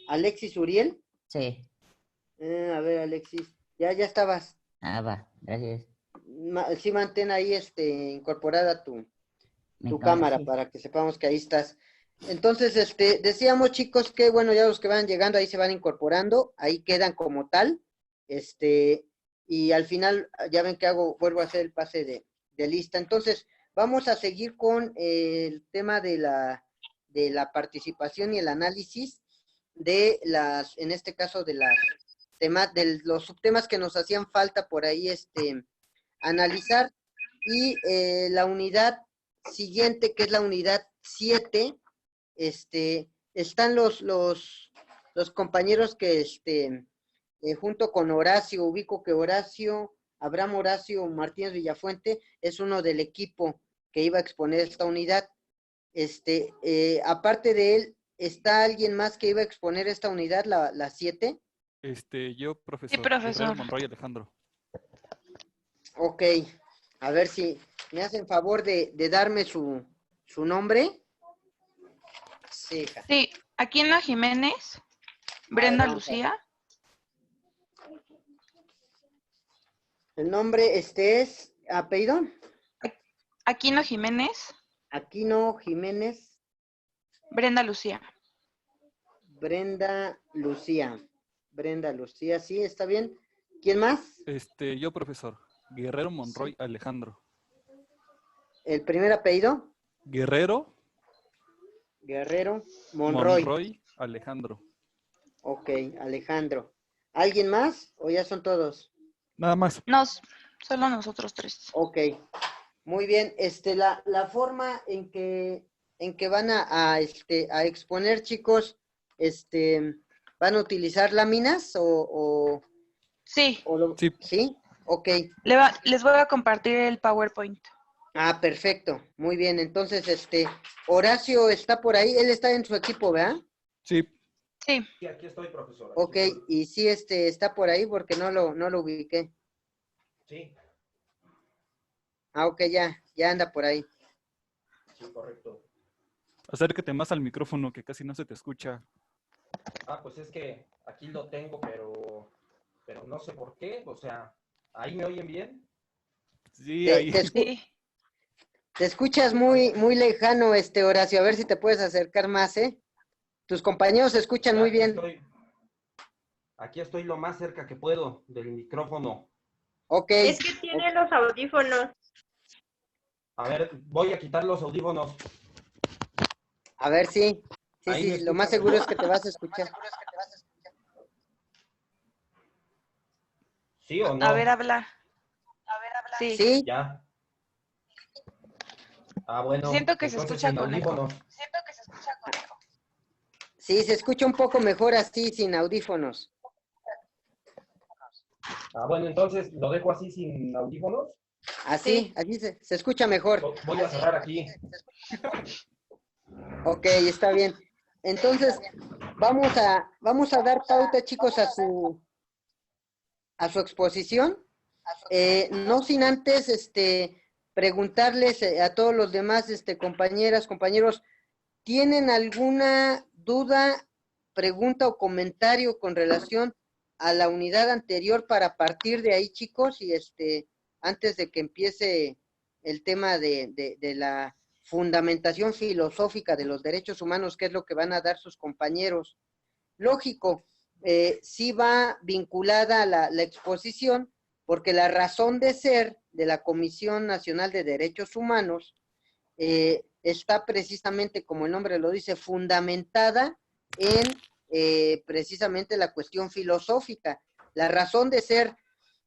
Alexis Uriel. Sí. A ver, Alexis, ya estabas. Ah, va, gracias. Sí, mantén ahí incorporada Mi tu cámara, cámara sí. para que sepamos que ahí estás. Entonces, decíamos, chicos, que bueno, ya los que van llegando ahí se van incorporando, ahí quedan como tal, y al final ya ven que vuelvo a hacer el pase de lista. Entonces, vamos a seguir con el tema de la participación y el análisis de en este caso, de los subtemas que nos hacían falta por ahí, analizar, y la unidad siguiente, que es la unidad 7, están los compañeros que, junto con Horacio, ubico que Abraham Horacio Martínez Villafuente, es uno del equipo que iba a exponer esta unidad. Aparte de él, ¿está alguien más que iba a exponer esta unidad, la 7? Yo, Sí, profesor, Guerrero profesor. Monroy Alejandro. Ok, a ver si me hacen favor de darme su nombre. Sí, hija. Sí, Aquino Jiménez, A ver, Brenda vamos a ver. Lucía, El nombre, es apellido. Aquino Jiménez, Aquino Jiménez, Brenda Lucía. Brenda Lucía. Brenda Lucía, sí, está bien. ¿Quién más? Yo, profesor, Guerrero Monroy Sí. Alejandro. El primer apellido, Guerrero Guerrero Monroy. Monroy Alejandro. Ok, Alejandro. ¿Alguien más o ya son todos? Nada más. Solo nosotros tres. Ok, muy bien. La forma en que van a exponer, chicos, ¿van a utilizar láminas Sí, Sí, ¿sí? Ok. les voy a compartir el PowerPoint. Ah, perfecto. Muy bien. Entonces, Horacio está por ahí. Él está en su equipo, ¿verdad? sí. Sí, Sí, aquí estoy, profesor. Aquí Ok, estoy. y sí, está por ahí porque no lo ubiqué. Sí, Ah, ok, ya anda por ahí. sí, correcto. Acércate más al micrófono que casi no se te escucha. Ah, pues es que aquí lo tengo, pero no sé por qué. O sea, ¿ahí me oyen bien? Sí, Te, ahí. te, escu- sí. te escuchas A muy, ver, muy lejano, Horacio. A ver si te puedes acercar más, ¿eh? Tus compañeros se escuchan ya muy aquí bien. estoy. Aquí estoy lo más cerca que puedo del micrófono. Ok. Es que tiene los audífonos. A ver, voy a quitar los audífonos. A ver, sí. Sí, Ahí me sí, lo más escuchan seguro mejor. es que te vas a escuchar. ¿Sí o A ver, no? habla. Sí. Sí, Ya. Ah, bueno, Siento que se entonces escucha sin con eco. audífonos. sí, se escucha un poco mejor así, sin audífonos. Ah, bueno, entonces lo dejo así sin audífonos. Así, Sí. así se escucha mejor. Voy a cerrar aquí. Ok, está bien. Entonces, vamos a dar pauta, chicos, a su exposición. No sin antes, preguntarles a todos los demás, compañeras, compañeros, ¿tienen alguna duda, pregunta o comentario con relación a la unidad anterior para partir de ahí, chicos? Y antes de que empiece el tema de la fundamentación filosófica de los derechos humanos, que es lo que van a dar sus compañeros. Lógico, sí va vinculada a la exposición, porque la razón de ser de la Comisión Nacional de Derechos Humanos está precisamente, como el nombre lo dice, fundamentada en precisamente la cuestión filosófica. La razón de ser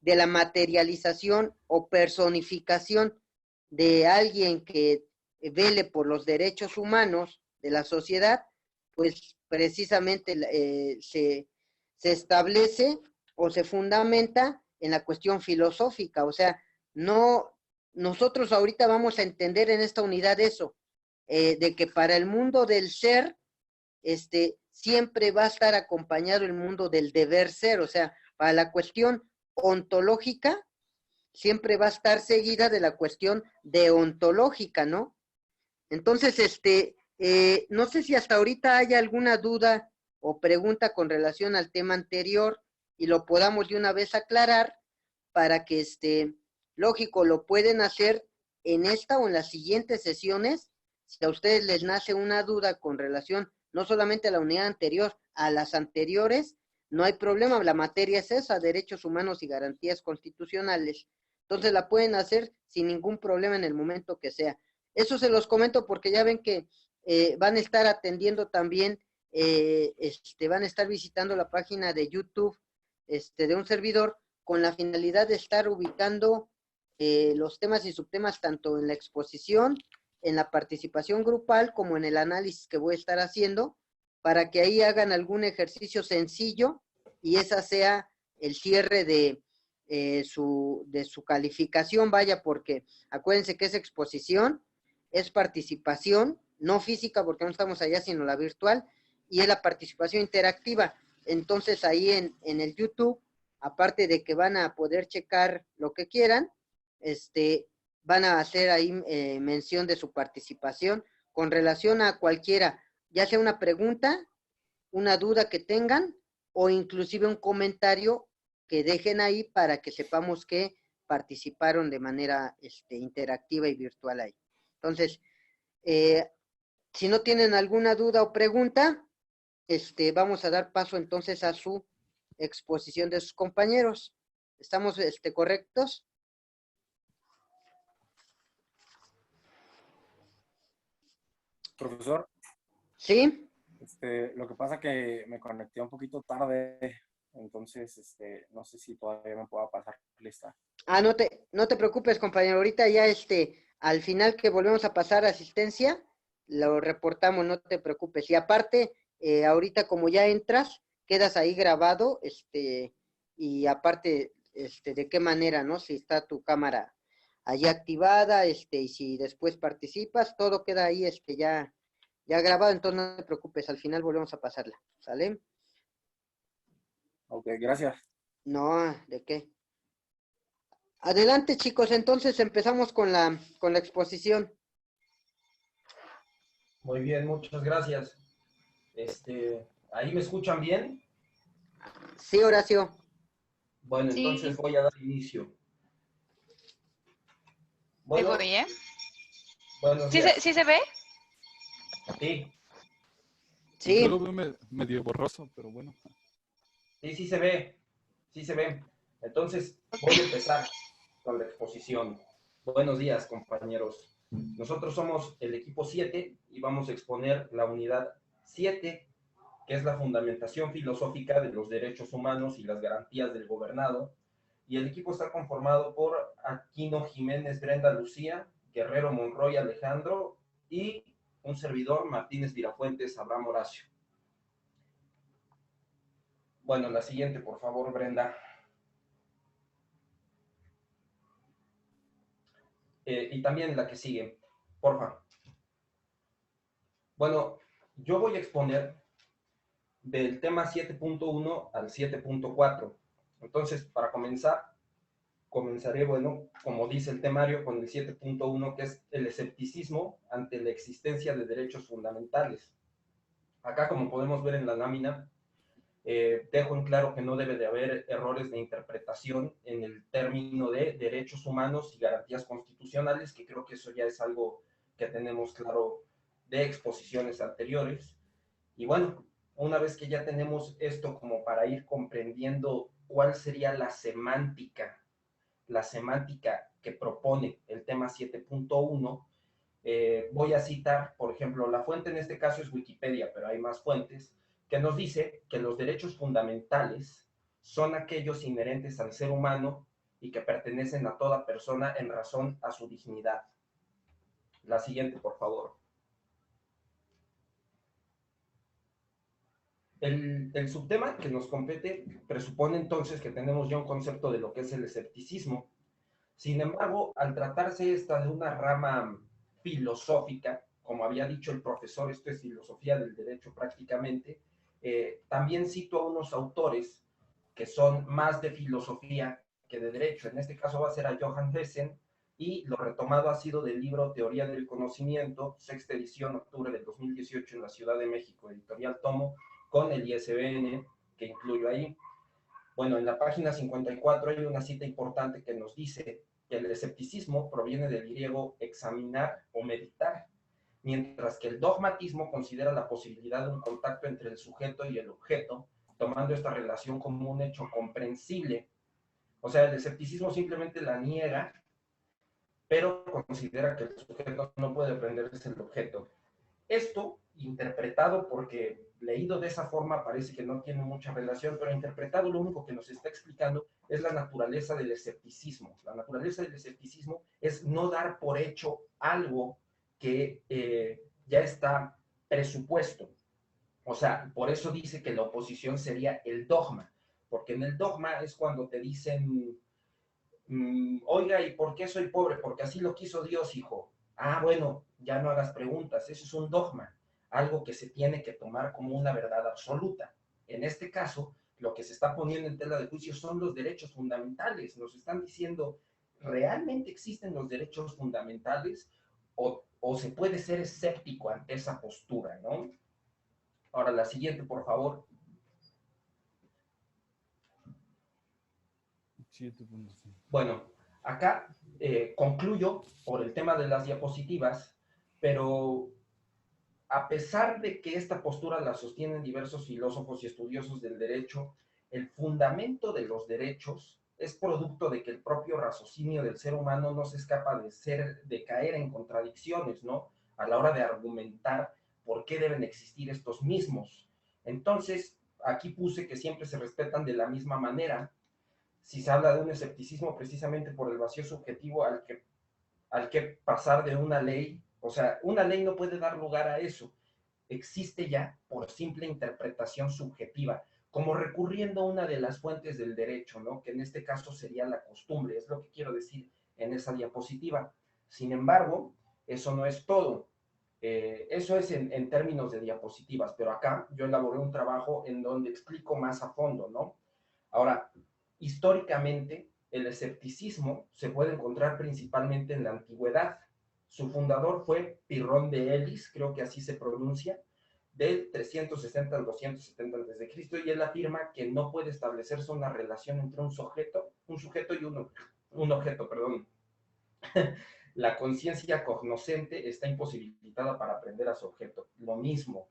de la materialización o personificación de alguien que vele por los derechos humanos de la sociedad, pues precisamente se establece o se fundamenta en la cuestión filosófica. O sea, no, nosotros ahorita vamos a entender en esta unidad eso, de que para el mundo del ser, siempre va a estar acompañado el mundo del deber ser. O sea, para la cuestión ontológica, siempre va a estar seguida de la cuestión deontológica, ¿no? Entonces, no sé si hasta ahorita hay alguna duda o pregunta con relación al tema anterior y lo podamos de una vez aclarar para que, lógico, lo pueden hacer en esta o en las siguientes sesiones. Si a ustedes les nace una duda con relación no solamente a la unidad anterior, a las anteriores, no hay problema, la materia es esa, derechos humanos y garantías constitucionales. Entonces la pueden hacer sin ningún problema en el momento que sea. Eso se los comento porque ya ven que van a estar atendiendo también, van a estar visitando la página de YouTube de un servidor con la finalidad de estar ubicando los temas y subtemas tanto en la exposición, en la participación grupal, como en el análisis que voy a estar haciendo, para que ahí hagan algún ejercicio sencillo y esa sea el cierre de su calificación, vaya, porque acuérdense que es exposición, es participación, no física porque no estamos allá, sino la virtual, y es la participación interactiva. Entonces ahí en el YouTube, aparte de que van a poder checar lo que quieran, van a hacer ahí mención de su participación con relación a cualquiera, ya sea una pregunta, una duda que tengan, o inclusive un comentario que dejen ahí para que sepamos que participaron de manera interactiva y virtual ahí. Entonces, si no tienen alguna duda o pregunta, vamos a dar paso entonces a su exposición de sus compañeros. ¿Estamos correctos? Profesor. Sí. Lo que pasa que me conecté un poquito tarde, entonces no sé si todavía me pueda pasar lista. No te preocupes, compañero. Ahorita ya al final que volvemos a pasar asistencia, lo reportamos, no te preocupes. Y aparte, ahorita como ya entras, quedas ahí grabado, y aparte, de qué manera, ¿no? Si está tu cámara allí activada, y si después participas, todo queda ahí, ya grabado, entonces no te preocupes, al final volvemos a pasarla, ¿sale? Ok, gracias. No, ¿de qué? Adelante, chicos, entonces empezamos con la exposición. Muy bien, muchas gracias. ¿Ahí me escuchan bien? Sí, Horacio. Bueno, Sí. entonces voy a dar inicio. Bueno, Ahí voy, ¿eh? Buenos ¿Sí días. ¿Sí se ve? Sí, Sí. Yo lo veo medio borroso, pero bueno. sí se ve. Sí se ve. Entonces, voy a empezar con la exposición. Buenos días, compañeros. Nosotros somos el equipo 7 y vamos a exponer la unidad 7, que es la fundamentación filosófica de los derechos humanos y las garantías del gobernado. Y el equipo está conformado por Aquino Jiménez, Brenda Lucía, Guerrero Monroy Alejandro y un servidor, Martínez Virafuentes Abraham Horacio. Bueno, la siguiente, por favor, Brenda. Y también la que sigue, porfa. Bueno, yo voy a exponer del tema 7.1 al 7.4. Entonces, para comenzaré, bueno, como dice el temario, con el 7.1, que es el escepticismo ante la existencia de derechos fundamentales. Acá, como podemos ver en la lámina, dejo en claro que no debe de haber errores de interpretación en el término de derechos humanos y garantías constitucionales, que creo que eso ya es algo que tenemos claro de exposiciones anteriores. Y bueno, una vez que ya tenemos esto como para ir comprendiendo cuál sería la semántica que propone el tema 7.1, voy a citar, por ejemplo, la fuente en este caso es Wikipedia, pero hay más fuentes, que nos dice que los derechos fundamentales son aquellos inherentes al ser humano y que pertenecen a toda persona en razón a su dignidad. La siguiente, por favor. El subtema que nos compete presupone entonces que tenemos ya un concepto de lo que es el escepticismo. Sin embargo, al tratarse esta de una rama filosófica, como había dicho el profesor, esto es filosofía del derecho prácticamente, también cito a unos autores que son más de filosofía que de derecho. En este caso va a ser a Johann Hessen, y lo retomado ha sido del libro Teoría del Conocimiento, sexta edición, octubre del 2018 en la Ciudad de México, editorial Tomo, con el ISBN que incluyo ahí. Bueno, en la página 54 hay una cita importante que nos dice que el escepticismo proviene del griego examinar o meditar, mientras que el dogmatismo considera la posibilidad de un contacto entre el sujeto y el objeto, tomando esta relación como un hecho comprensible. O sea, el escepticismo simplemente la niega, pero considera que el sujeto no puede aprenderse el objeto. Esto, interpretado, porque leído de esa forma parece que no tiene mucha relación, pero interpretado lo único que nos está explicando es la naturaleza del escepticismo. La naturaleza del escepticismo es no dar por hecho algo que ya está presupuesto. O sea, por eso dice que la oposición sería el dogma, porque en el dogma es cuando te dicen, oiga, ¿y por qué soy pobre? Porque así lo quiso Dios, hijo. Ah, bueno, ya no hagas preguntas, eso es un dogma, algo que se tiene que tomar como una verdad absoluta. En este caso, lo que se está poniendo en tela de juicio son los derechos fundamentales. Nos están diciendo, ¿realmente existen los derechos fundamentales? O se puede ser escéptico ante esa postura, ¿no? Ahora, la siguiente, por favor. 7.5. Bueno, acá concluyo por el tema de las diapositivas, pero a pesar de que esta postura la sostienen diversos filósofos y estudiosos del derecho, el fundamento de los derechos es producto de que el propio raciocinio del ser humano no se escapa de caer en contradicciones, ¿no? A la hora de argumentar por qué deben existir estos mismos. Entonces, aquí puse que siempre se respetan de la misma manera. Si se habla de un escepticismo precisamente por el vacío subjetivo al que pasar de una ley, o sea, una ley no puede dar lugar a eso, existe ya por simple interpretación subjetiva, como recurriendo a una de las fuentes del derecho, ¿no? Que en este caso sería la costumbre, es lo que quiero decir en esa diapositiva. Sin embargo, eso no es todo. Eso es en términos de diapositivas, pero acá yo elaboré un trabajo en donde explico más a fondo, ¿no? Ahora, históricamente, el escepticismo se puede encontrar principalmente en la antigüedad. Su fundador fue Pirrón de Elis, creo que así se pronuncia, del 360 al 270 a.C., y él afirma que no puede establecerse una relación entre un sujeto y un objeto, perdón. La conciencia cognoscente está imposibilitada para aprender a su objeto. Lo mismo,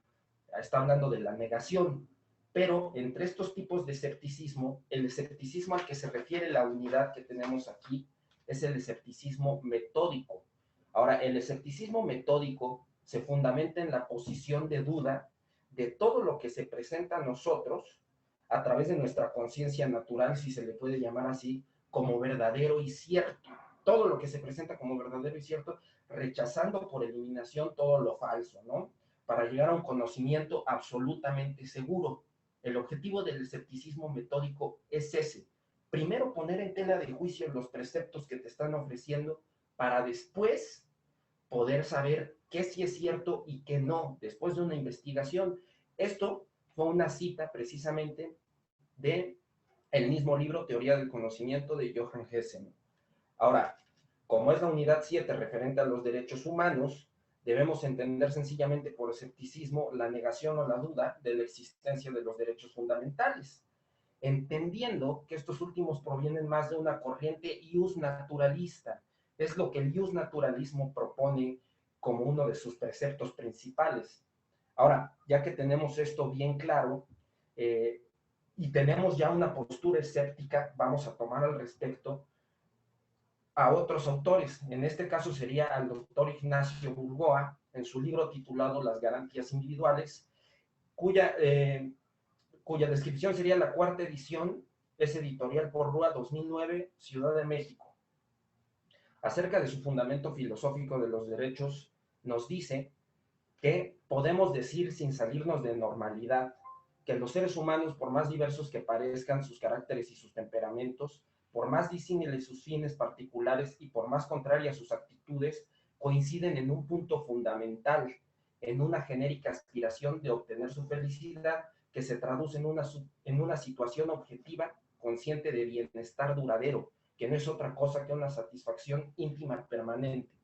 está hablando de la negación. Pero entre estos tipos de escepticismo, el escepticismo al que se refiere la unidad que tenemos aquí es el escepticismo metódico. Ahora, el escepticismo metódico se fundamenta en la posición de duda de todo lo que se presenta a nosotros a través de nuestra conciencia natural, si se le puede llamar así, como verdadero y cierto. Todo lo que se presenta como verdadero y cierto, rechazando por eliminación todo lo falso, ¿no? Para llegar a un conocimiento absolutamente seguro. El objetivo del escepticismo metódico es ese. Primero poner en tela de juicio los preceptos que te están ofreciendo para después poder saber qué sí es cierto y qué no, después de una investigación. Esto fue una cita precisamente de el mismo libro Teoría del Conocimiento de Johann Hessen. Ahora, como es la unidad 7 referente a los derechos humanos, debemos entender sencillamente por escepticismo la negación o la duda de la existencia de los derechos fundamentales, entendiendo que estos últimos provienen más de una corriente ius naturalista. Es lo que el ius naturalismo propone como uno de sus preceptos principales. Ahora, ya que tenemos esto bien claro, y tenemos ya una postura escéptica, vamos a tomar al respecto a otros autores. En este caso sería al doctor Ignacio Burgoa, en su libro titulado Las garantías individuales, cuya descripción sería la 4ª edición, es editorial Porrúa 2009, Ciudad de México. Acerca de su fundamento filosófico de los derechos, nos dice que podemos decir sin salirnos de normalidad que los seres humanos, por más diversos que parezcan sus caracteres y sus temperamentos, por más disímiles sus fines particulares y por más contrarias sus actitudes, coinciden en un punto fundamental, en una genérica aspiración de obtener su felicidad que se traduce en una situación objetiva, consciente de bienestar duradero, que no es otra cosa que una satisfacción íntima permanente.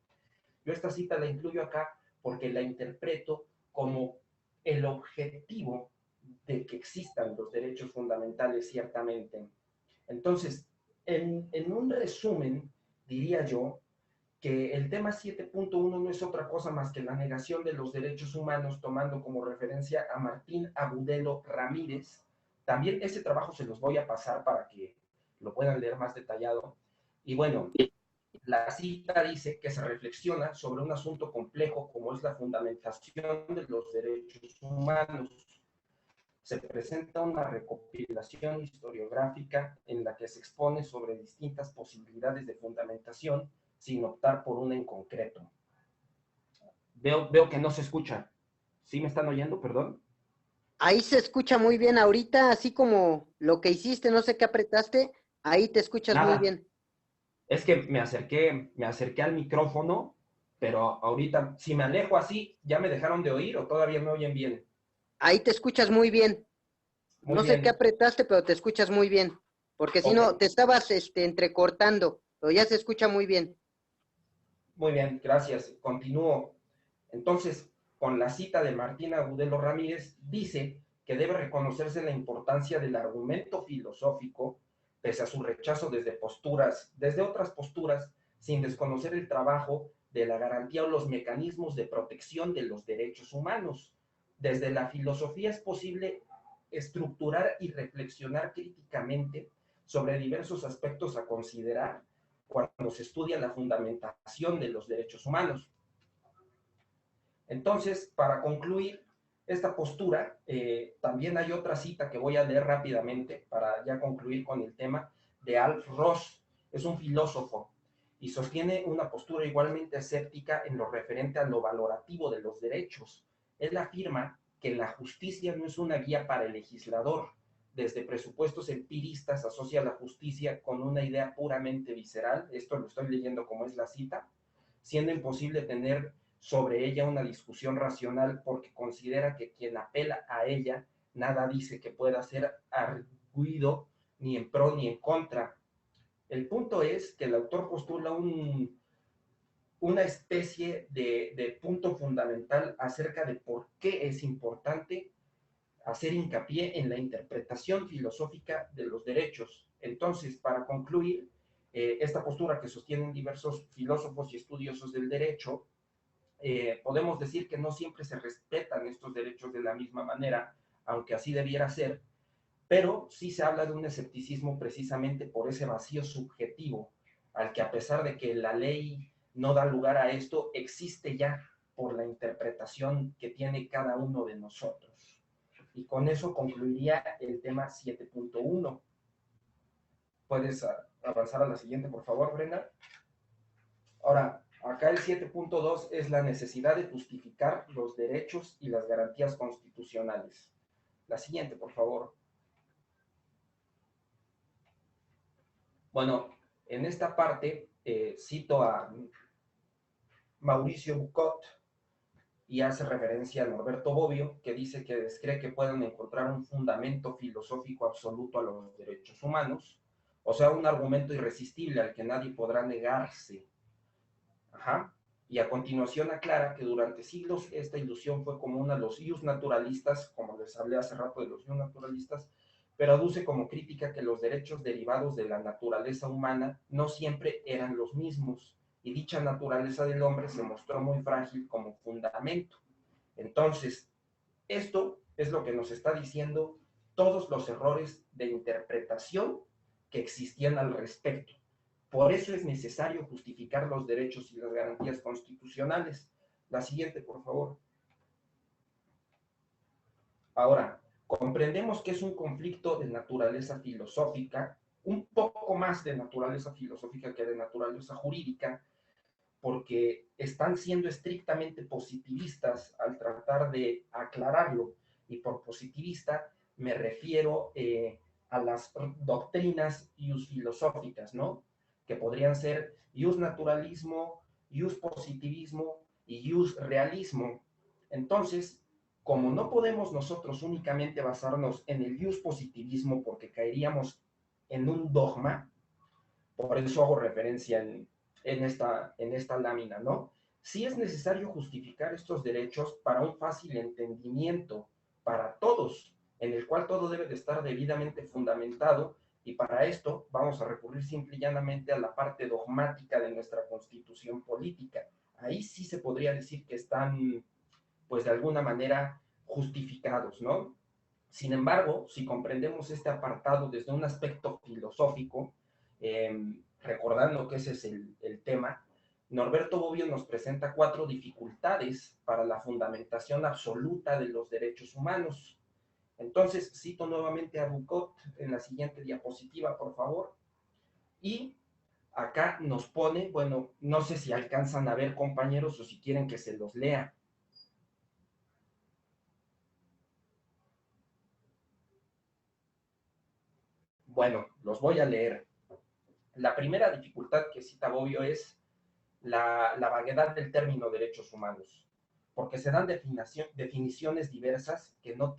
Yo esta cita la incluyo acá porque la interpreto como el objetivo de que existan los derechos fundamentales, ciertamente. Entonces, en un resumen, diría yo que el tema 7.1 no es otra cosa más que la negación de los derechos humanos, tomando como referencia a Martín Agudelo Ramírez. También ese trabajo se los voy a pasar para que lo puedan leer más detallado. Y bueno, la cita dice que se reflexiona sobre un asunto complejo como es la fundamentación de los derechos humanos. Se presenta una recopilación historiográfica en la que se expone sobre distintas posibilidades de fundamentación sin optar por una en concreto. Veo que no se escucha. ¿Sí me están oyendo? Perdón. Ahí se escucha muy bien ahorita, así como lo que hiciste, no sé qué apretaste, ahí te escuchas Nada. muy bien. Es que me acerqué al micrófono, pero ahorita, si me alejo así, ¿ya me dejaron de oír o todavía me oyen bien? Ahí te escuchas muy bien. Muy No sé bien. qué apretaste, pero te escuchas muy bien. Porque si no, te estabas entrecortando, pero ya se escucha muy bien. Muy bien, gracias. Continúo. Entonces, con la cita de Martín Agudelo Ramírez, dice que debe reconocerse la importancia del argumento filosófico, pese a su rechazo desde otras posturas, sin desconocer el trabajo de la garantía o los mecanismos de protección de los derechos humanos. Desde la filosofía es posible estructurar y reflexionar críticamente sobre diversos aspectos a considerar cuando se estudia la fundamentación de los derechos humanos. Entonces, para concluir esta postura, también hay otra cita que voy a leer rápidamente para ya concluir con el tema, de Alf Ross. Es un filósofo y sostiene una postura igualmente escéptica en lo referente a lo valorativo de los derechos. Él afirma que la justicia no es una guía para el legislador. Desde presupuestos empiristas asocia la justicia con una idea puramente visceral, esto lo estoy leyendo como es la cita, siendo imposible tener sobre ella una discusión racional porque considera que quien apela a ella nada dice que pueda ser arguido ni en pro ni en contra. El punto es que el autor postula una especie de punto fundamental acerca de por qué es importante hacer hincapié en la interpretación filosófica de los derechos. Entonces, para concluir, esta postura que sostienen diversos filósofos y estudiosos del derecho, podemos decir que no siempre se respetan estos derechos de la misma manera, aunque así debiera ser, pero sí se habla de un escepticismo precisamente por ese vacío subjetivo, al que a pesar de que la ley no da lugar a esto, existe ya por la interpretación que tiene cada uno de nosotros. Y con eso concluiría el tema 7.1. ¿Puedes avanzar a la siguiente, por favor, Brenda? Ahora, acá el 7.2 es la necesidad de justificar los derechos y las garantías constitucionales. La siguiente, por favor. Bueno, en esta parte cito a Mauricio Bucot y hace referencia a Norberto Bobbio, que dice que descree que pueden encontrar un fundamento filosófico absoluto a los derechos humanos, o sea, un argumento irresistible al que nadie podrá negarse. Ajá. Y a continuación aclara que durante siglos esta ilusión fue común a los ius naturalistas, como les hablé hace rato de los ius naturalistas, pero aduce como crítica que los derechos derivados de la naturaleza humana no siempre eran los mismos, y dicha naturaleza del hombre se mostró muy frágil como fundamento. Entonces, esto es lo que nos está diciendo todos los errores de interpretación que existían al respecto. Por eso es necesario justificar los derechos y las garantías constitucionales. La siguiente, por favor. Ahora, comprendemos que es un conflicto de naturaleza filosófica, un poco más de naturaleza filosófica que de naturaleza jurídica, porque están siendo estrictamente positivistas al tratar de aclararlo. Y por positivista me refiero a las doctrinas ius filosóficas, ¿no? Que podrían ser ius naturalismo, ius positivismo y ius realismo. Entonces, como no podemos nosotros únicamente basarnos en el ius positivismo porque caeríamos en un dogma, por eso hago referencia en esta lámina, ¿no? Sí es necesario justificar estos derechos para un fácil entendimiento para todos, en el cual todo debe de estar debidamente fundamentado, y para esto vamos a recurrir simple y llanamente a la parte dogmática de nuestra constitución política. Ahí sí se podría decir que están, pues de alguna manera, justificados, ¿no? Sin embargo, si comprendemos este apartado desde un aspecto filosófico, recordando que ese es el tema, Norberto Bobbio nos presenta 4 dificultades para la fundamentación absoluta de los derechos humanos. Entonces, cito nuevamente a Bucot en la siguiente diapositiva, por favor. Y acá nos pone, bueno, no sé si alcanzan a ver, compañeros, o si quieren que se los lea. Bueno, los voy a leer. La primera dificultad que cita Bobbio es la vaguedad del término derechos humanos, porque se dan definiciones diversas que no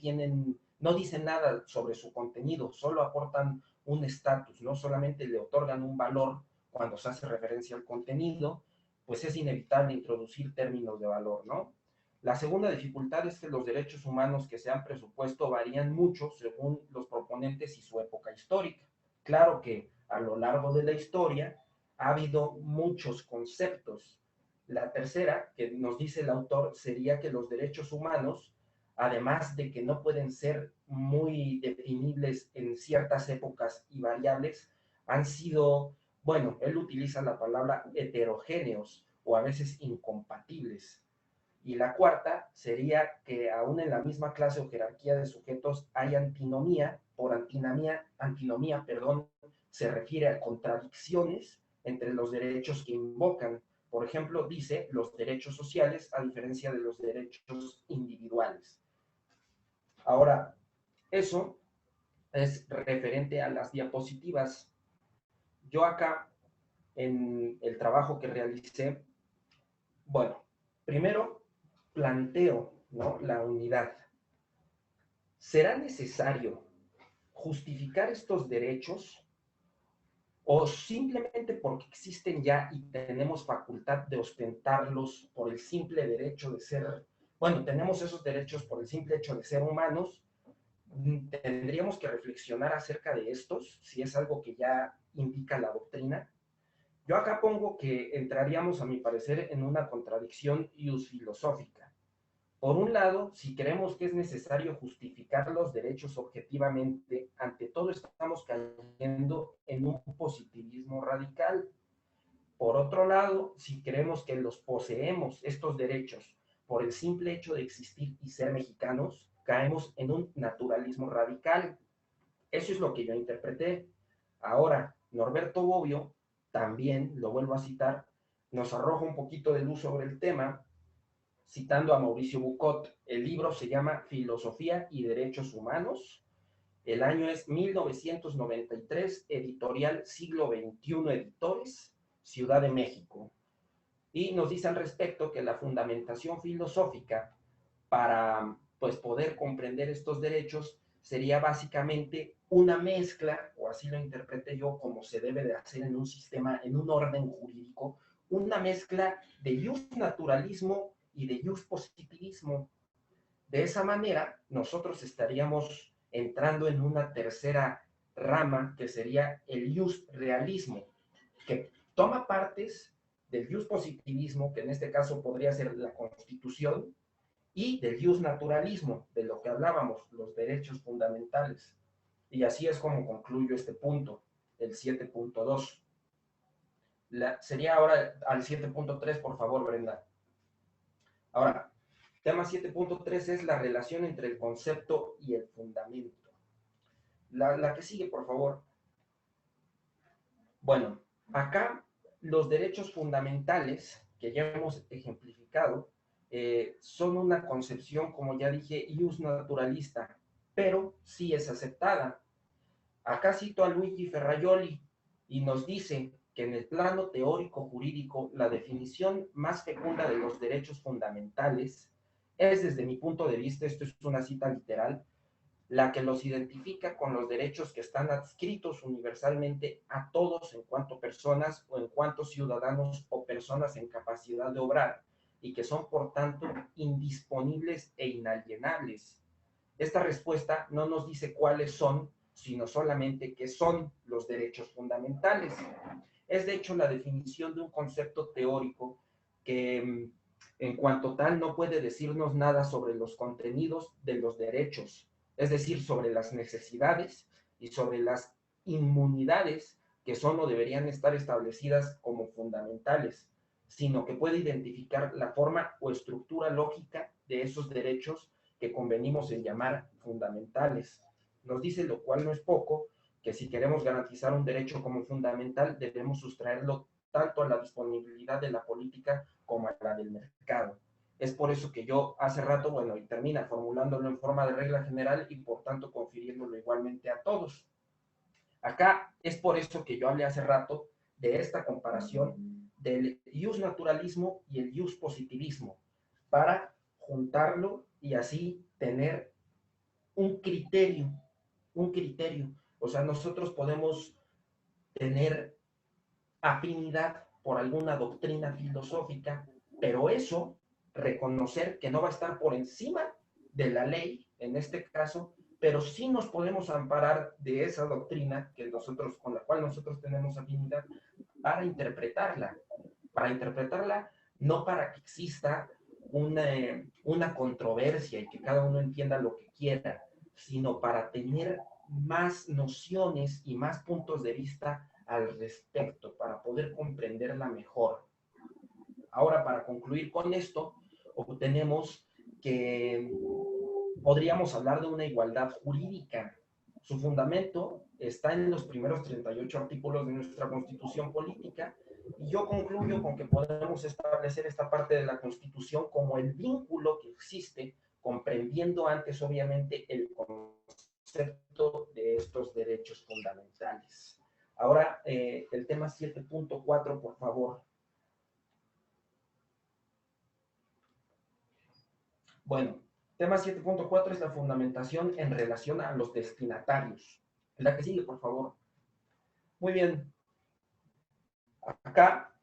dicen nada sobre su contenido, solo aportan un estatus, no solamente le otorgan un valor cuando se hace referencia al contenido, pues es inevitable introducir términos de valor, ¿no? La segunda dificultad es que los derechos humanos que se han presupuesto varían mucho según los proponentes y su época histórica. Claro que a lo largo de la historia ha habido muchos conceptos. La tercera, que nos dice el autor, sería que los derechos humanos, además de que no pueden ser muy definibles en ciertas épocas y variables, han sido, bueno, él utiliza la palabra heterogéneos o a veces incompatibles. Y la cuarta sería que aún en la misma clase o jerarquía de sujetos hay antinomía, perdón, se refiere a contradicciones entre los derechos que invocan. Por ejemplo, dice los derechos sociales a diferencia de los derechos individuales. Ahora, eso es referente a las diapositivas. Yo acá, en el trabajo que realicé, bueno, primero planteo, ¿no?, la unidad. ¿Será necesario justificar estos derechos o simplemente porque existen ya y tenemos facultad de ostentarlos por el simple derecho de ser, bueno, tenemos esos derechos por el simple hecho de ser humanos? Tendríamos que reflexionar acerca de estos, si es algo que ya indica la doctrina. Yo acá pongo que entraríamos, a mi parecer, en una contradicción iusfilosófica. Por un lado, si creemos que es necesario justificar los derechos objetivamente, ante todo estamos cayendo en un positivismo radical. Por otro lado, si creemos que los poseemos, estos derechos, por el simple hecho de existir y ser mexicanos, caemos en un naturalismo radical. Eso es lo que yo interpreté. Ahora, Norberto Bobbio, también, lo vuelvo a citar, nos arroja un poquito de luz sobre el tema, citando a Mauricio Bucot. El libro se llama Filosofía y Derechos Humanos. El año es 1993, editorial Siglo XXI Editores, Ciudad de México. Y nos dice al respecto que la fundamentación filosófica para, pues, poder comprender estos derechos sería básicamente una mezcla, o así lo interpreté yo, como se debe de hacer en un sistema, en un orden jurídico, una mezcla de justnaturalismo y de positivismo. De esa manera, nosotros estaríamos entrando en una tercera rama que sería el realismo, que toma partes del positivismo, que en este caso podría ser la Constitución, y del naturalismo, de lo que hablábamos, los derechos fundamentales. Y así es como concluyo este punto, el 7.2. Sería ahora al 7.3, por favor, Brenda. Ahora, tema 7.3 es la relación entre el concepto y el fundamento. La que sigue, por favor. Bueno, acá los derechos fundamentales que ya hemos ejemplificado son una concepción, como ya dije, naturalista, pero sí es aceptada. Acá cito a Luigi Ferrajoli y nos dice que en el plano teórico jurídico la definición más fecunda de los derechos fundamentales es, desde mi punto de vista, esto es una cita literal, la que los identifica con los derechos que están adscritos universalmente a todos en cuanto personas o en cuanto ciudadanos o personas en capacidad de obrar, y que son, por tanto, indisponibles e inalienables. Esta respuesta no nos dice cuáles son, sino solamente qué son los derechos fundamentales. Es de hecho la definición de un concepto teórico que en cuanto tal no puede decirnos nada sobre los contenidos de los derechos, es decir, sobre las necesidades y sobre las inmunidades que son o deberían estar establecidas como fundamentales, sino que puede identificar la forma o estructura lógica de esos derechos que convenimos en llamar fundamentales. Nos dice, lo cual no es poco, que si queremos garantizar un derecho como fundamental, debemos sustraerlo tanto a la disponibilidad de la política como a la del mercado. Es por eso que yo hace rato, bueno, y termina formulándolo en forma de regla general y por tanto confiriéndolo igualmente a todos. Acá es por eso que yo hablé hace rato de esta comparación del ius naturalismo y el ius positivismo, para juntarlo y así tener un criterio. O sea, nosotros podemos tener afinidad por alguna doctrina filosófica, pero eso, reconocer que no va a estar por encima de la ley, en este caso, pero sí nos podemos amparar de esa doctrina que nosotros, con la cual nosotros tenemos afinidad, para interpretarla no para que exista una controversia y que cada uno entienda lo que quiera, sino para tener más nociones y más puntos de vista al respecto, para poder comprenderla mejor. Ahora, para concluir con esto, obtenemos que podríamos hablar de una igualdad jurídica. Su fundamento está en los primeros 38 artículos de nuestra Constitución Política, y yo concluyo con que podemos establecer esta parte de la Constitución como el vínculo que existe, comprendiendo antes, obviamente, el concepto de estos derechos fundamentales. Ahora, el tema 7.4, por favor. Bueno, tema 7.4 es la fundamentación en relación a los destinatarios. La que sigue, por favor. Muy bien. Acá,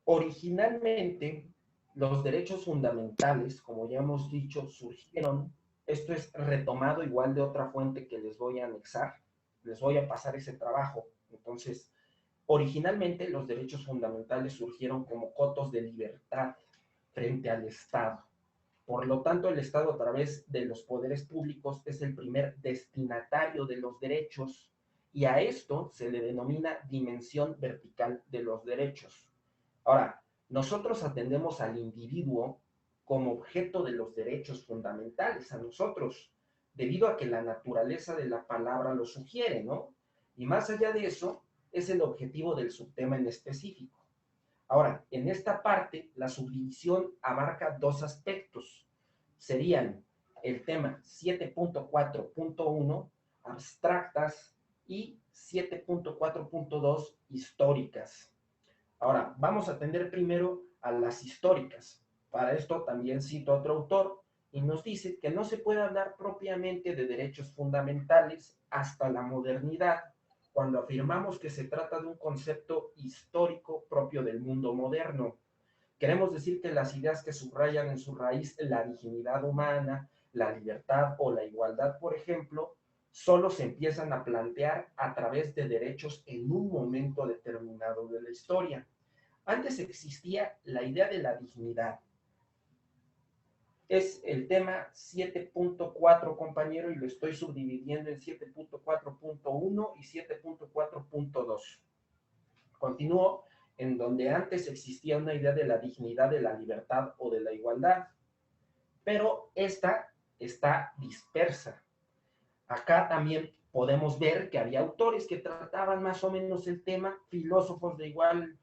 originalmente, los derechos fundamentales, como ya hemos dicho, surgieron, esto es retomado igual de otra fuente que les voy a anexar, les voy a pasar ese trabajo. Entonces, originalmente los derechos fundamentales surgieron como cotos de libertad frente al Estado. Por lo tanto, el Estado, a través de los poderes públicos, es el primer destinatario de los derechos, y a esto se le denomina dimensión vertical de los derechos. Ahora, nosotros atendemos al individuo como objeto de los derechos fundamentales, a nosotros, debido a que la naturaleza de la palabra lo sugiere, ¿no? Y más allá de eso, es el objetivo del subtema en específico. Ahora, en esta parte, la subdivisión abarca dos aspectos. Serían el tema 7.4.1, abstractas, y 7.4.2, históricas. Ahora, vamos a atender primero a las históricas. Para esto también cito a otro autor, y nos dice que no se puede hablar propiamente de derechos fundamentales hasta la modernidad, cuando afirmamos que se trata de un concepto histórico propio del mundo moderno. Queremos decir que las ideas que subrayan en su raíz la dignidad humana, la libertad o la igualdad, por ejemplo, solo se empiezan a plantear a través de derechos en un momento determinado de la historia. Antes existía la idea de la dignidad. Es el tema 7.4, compañero, y lo estoy subdividiendo en 7.4.1 y 7.4.2. Continúo en donde antes existía una idea de la dignidad, de la libertad o de la igualdad, pero esta está dispersa. Acá también podemos ver que había autores que trataban más o menos el tema, filósofos de igual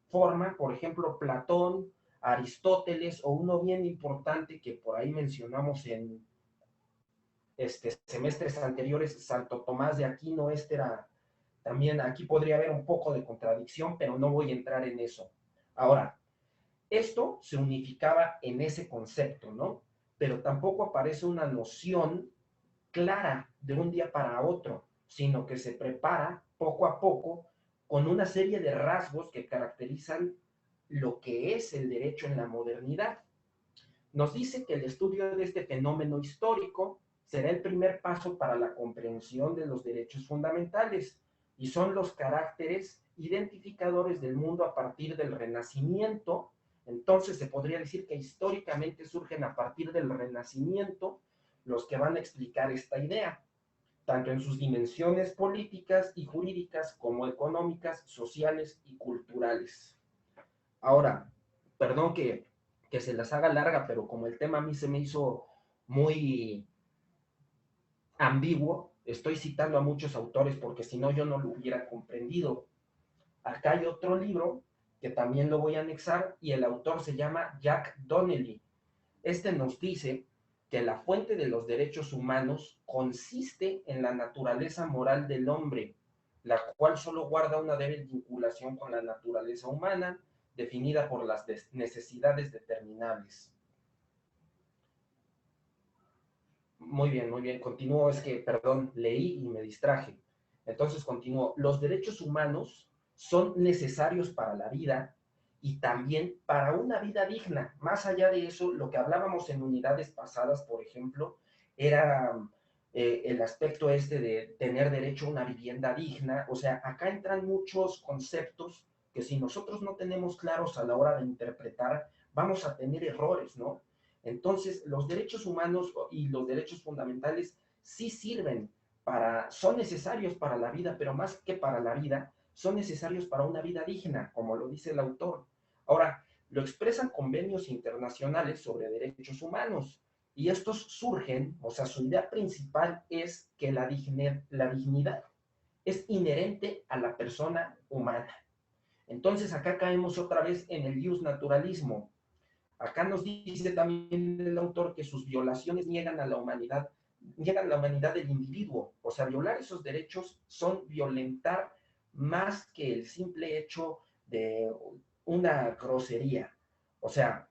forma, por ejemplo, Platón, Aristóteles, o uno bien importante que por ahí mencionamos en semestres anteriores, Santo Tomás de Aquino. Era también, aquí podría haber un poco de contradicción, pero no voy a entrar en eso. Ahora, esto se unificaba en ese concepto, ¿no? Pero tampoco aparece una noción clara de un día para otro, sino que se prepara poco a poco con una serie de rasgos que caracterizan lo que es el derecho en la modernidad. Nos dice que el estudio de este fenómeno histórico será el primer paso para la comprensión de los derechos fundamentales y son los caracteres identificadores del mundo a partir del Renacimiento. Entonces se podría decir que históricamente surgen a partir del Renacimiento los que van a explicar esta idea, tanto en sus dimensiones políticas y jurídicas como económicas, sociales y culturales. Ahora, perdón que se las haga larga, pero como el tema a mí se me hizo muy ambiguo, estoy citando a muchos autores porque si no yo no lo hubiera comprendido. Acá hay otro libro que también lo voy a anexar y el autor se llama Jack Donnelly. Este nos dice que la fuente de los derechos humanos consiste en la naturaleza moral del hombre, la cual solo guarda una débil vinculación con la naturaleza humana, definida por las necesidades determinables. Muy bien, continúo, es que, perdón, leí y me distraje. Entonces continúo. Los derechos humanos son necesarios para la vida y también para una vida digna. Más allá de eso, lo que hablábamos en unidades pasadas, por ejemplo, era el aspecto este de tener derecho a una vivienda digna. O sea, acá entran muchos conceptos que si nosotros no tenemos claros a la hora de interpretar, vamos a tener errores, ¿no? Entonces, los derechos humanos y los derechos fundamentales sí sirven son necesarios para la vida, pero más que para la vida, son necesarios para una vida digna, como lo dice el autor. Ahora, lo expresan convenios internacionales sobre derechos humanos, y estos surgen, o sea, su idea principal es que la dignidad es inherente a la persona humana. Entonces, acá caemos otra vez en el justnaturalismo. Acá nos dice también el autor que sus violaciones niegan a la humanidad del individuo. O sea, violar esos derechos son violentar más que el simple hecho de una grosería. O sea,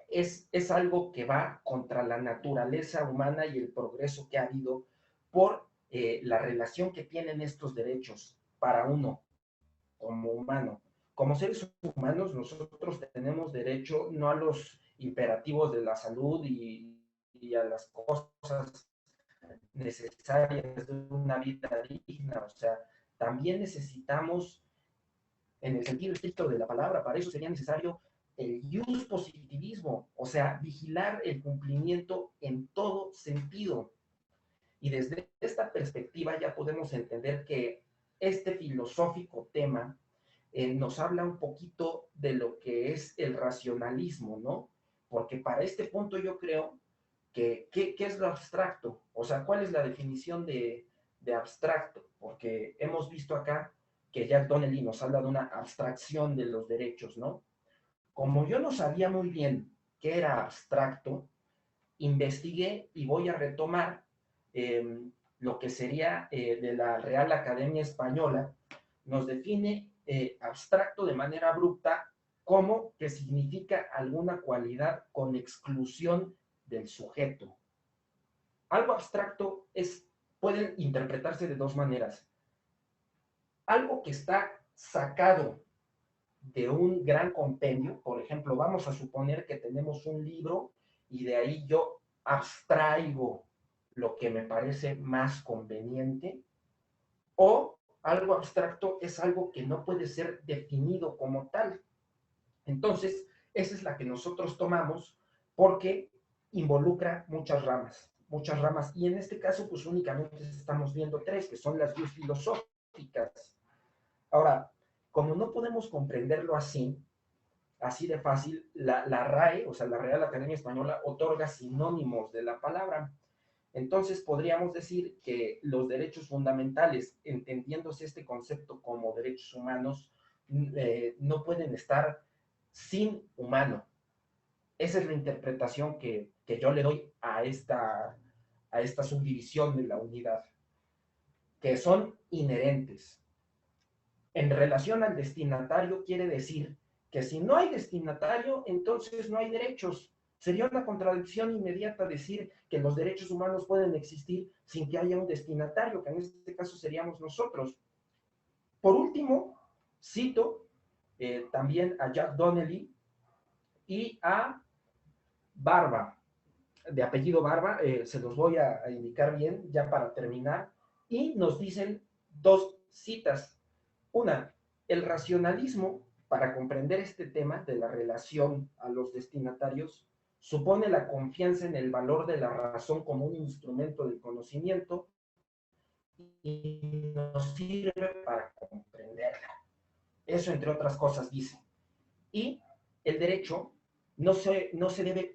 es algo que va contra la naturaleza humana y el progreso que ha habido por la relación que tienen estos derechos para uno como humano. Como seres humanos, nosotros tenemos derecho no a los imperativos de la salud y a las cosas necesarias de una vida digna. O sea, también necesitamos, en el sentido estricto de la palabra, para eso sería necesario el jus positivismo, o sea, vigilar el cumplimiento en todo sentido. Y desde esta perspectiva ya podemos entender que este filosófico tema nos habla un poquito de lo que es el racionalismo, ¿no? Porque para este punto yo creo que, ¿qué es lo abstracto? O sea, ¿cuál es la definición de abstracto? Porque hemos visto acá que Jack Donnelly nos habla de una abstracción de los derechos, ¿no? Como yo no sabía muy bien qué era abstracto, investigué y voy a retomar lo que sería de la Real Academia Española, nos define abstracto de manera abrupta como que significa alguna cualidad con exclusión del sujeto. Algo abstracto puede interpretarse de dos maneras. Algo que está sacado de un gran compendio, por ejemplo, vamos a suponer que tenemos un libro y de ahí yo abstraigo lo que me parece más conveniente, o algo abstracto es algo que no puede ser definido como tal. Entonces, esa es la que nosotros tomamos porque involucra muchas ramas, y en este caso, pues únicamente estamos viendo tres, que son las just filosóficas. Ahora, como no podemos comprenderlo así de fácil, la RAE, o sea, la Real Academia Española, otorga sinónimos de la palabra. Entonces, podríamos decir que los derechos fundamentales, entendiéndose este concepto como derechos humanos, no pueden estar sin humano. Esa es la interpretación que yo le doy a esta subdivisión de la unidad, que son inherentes. En relación al destinatario, quiere decir que si no hay destinatario, entonces no hay derechos. Sería una contradicción inmediata decir que los derechos humanos pueden existir sin que haya un destinatario, que en este caso seríamos nosotros. Por último, cito también a Jack Donnelly y a Barba. de apellido Barba, se los voy a indicar bien ya para terminar, y nos dicen dos citas. Una, el racionalismo, para comprender este tema de la relación a los destinatarios, supone la confianza en el valor de la razón como un instrumento del conocimiento y nos sirve para comprenderla. Eso, entre otras cosas, dice. Y el derecho no se debe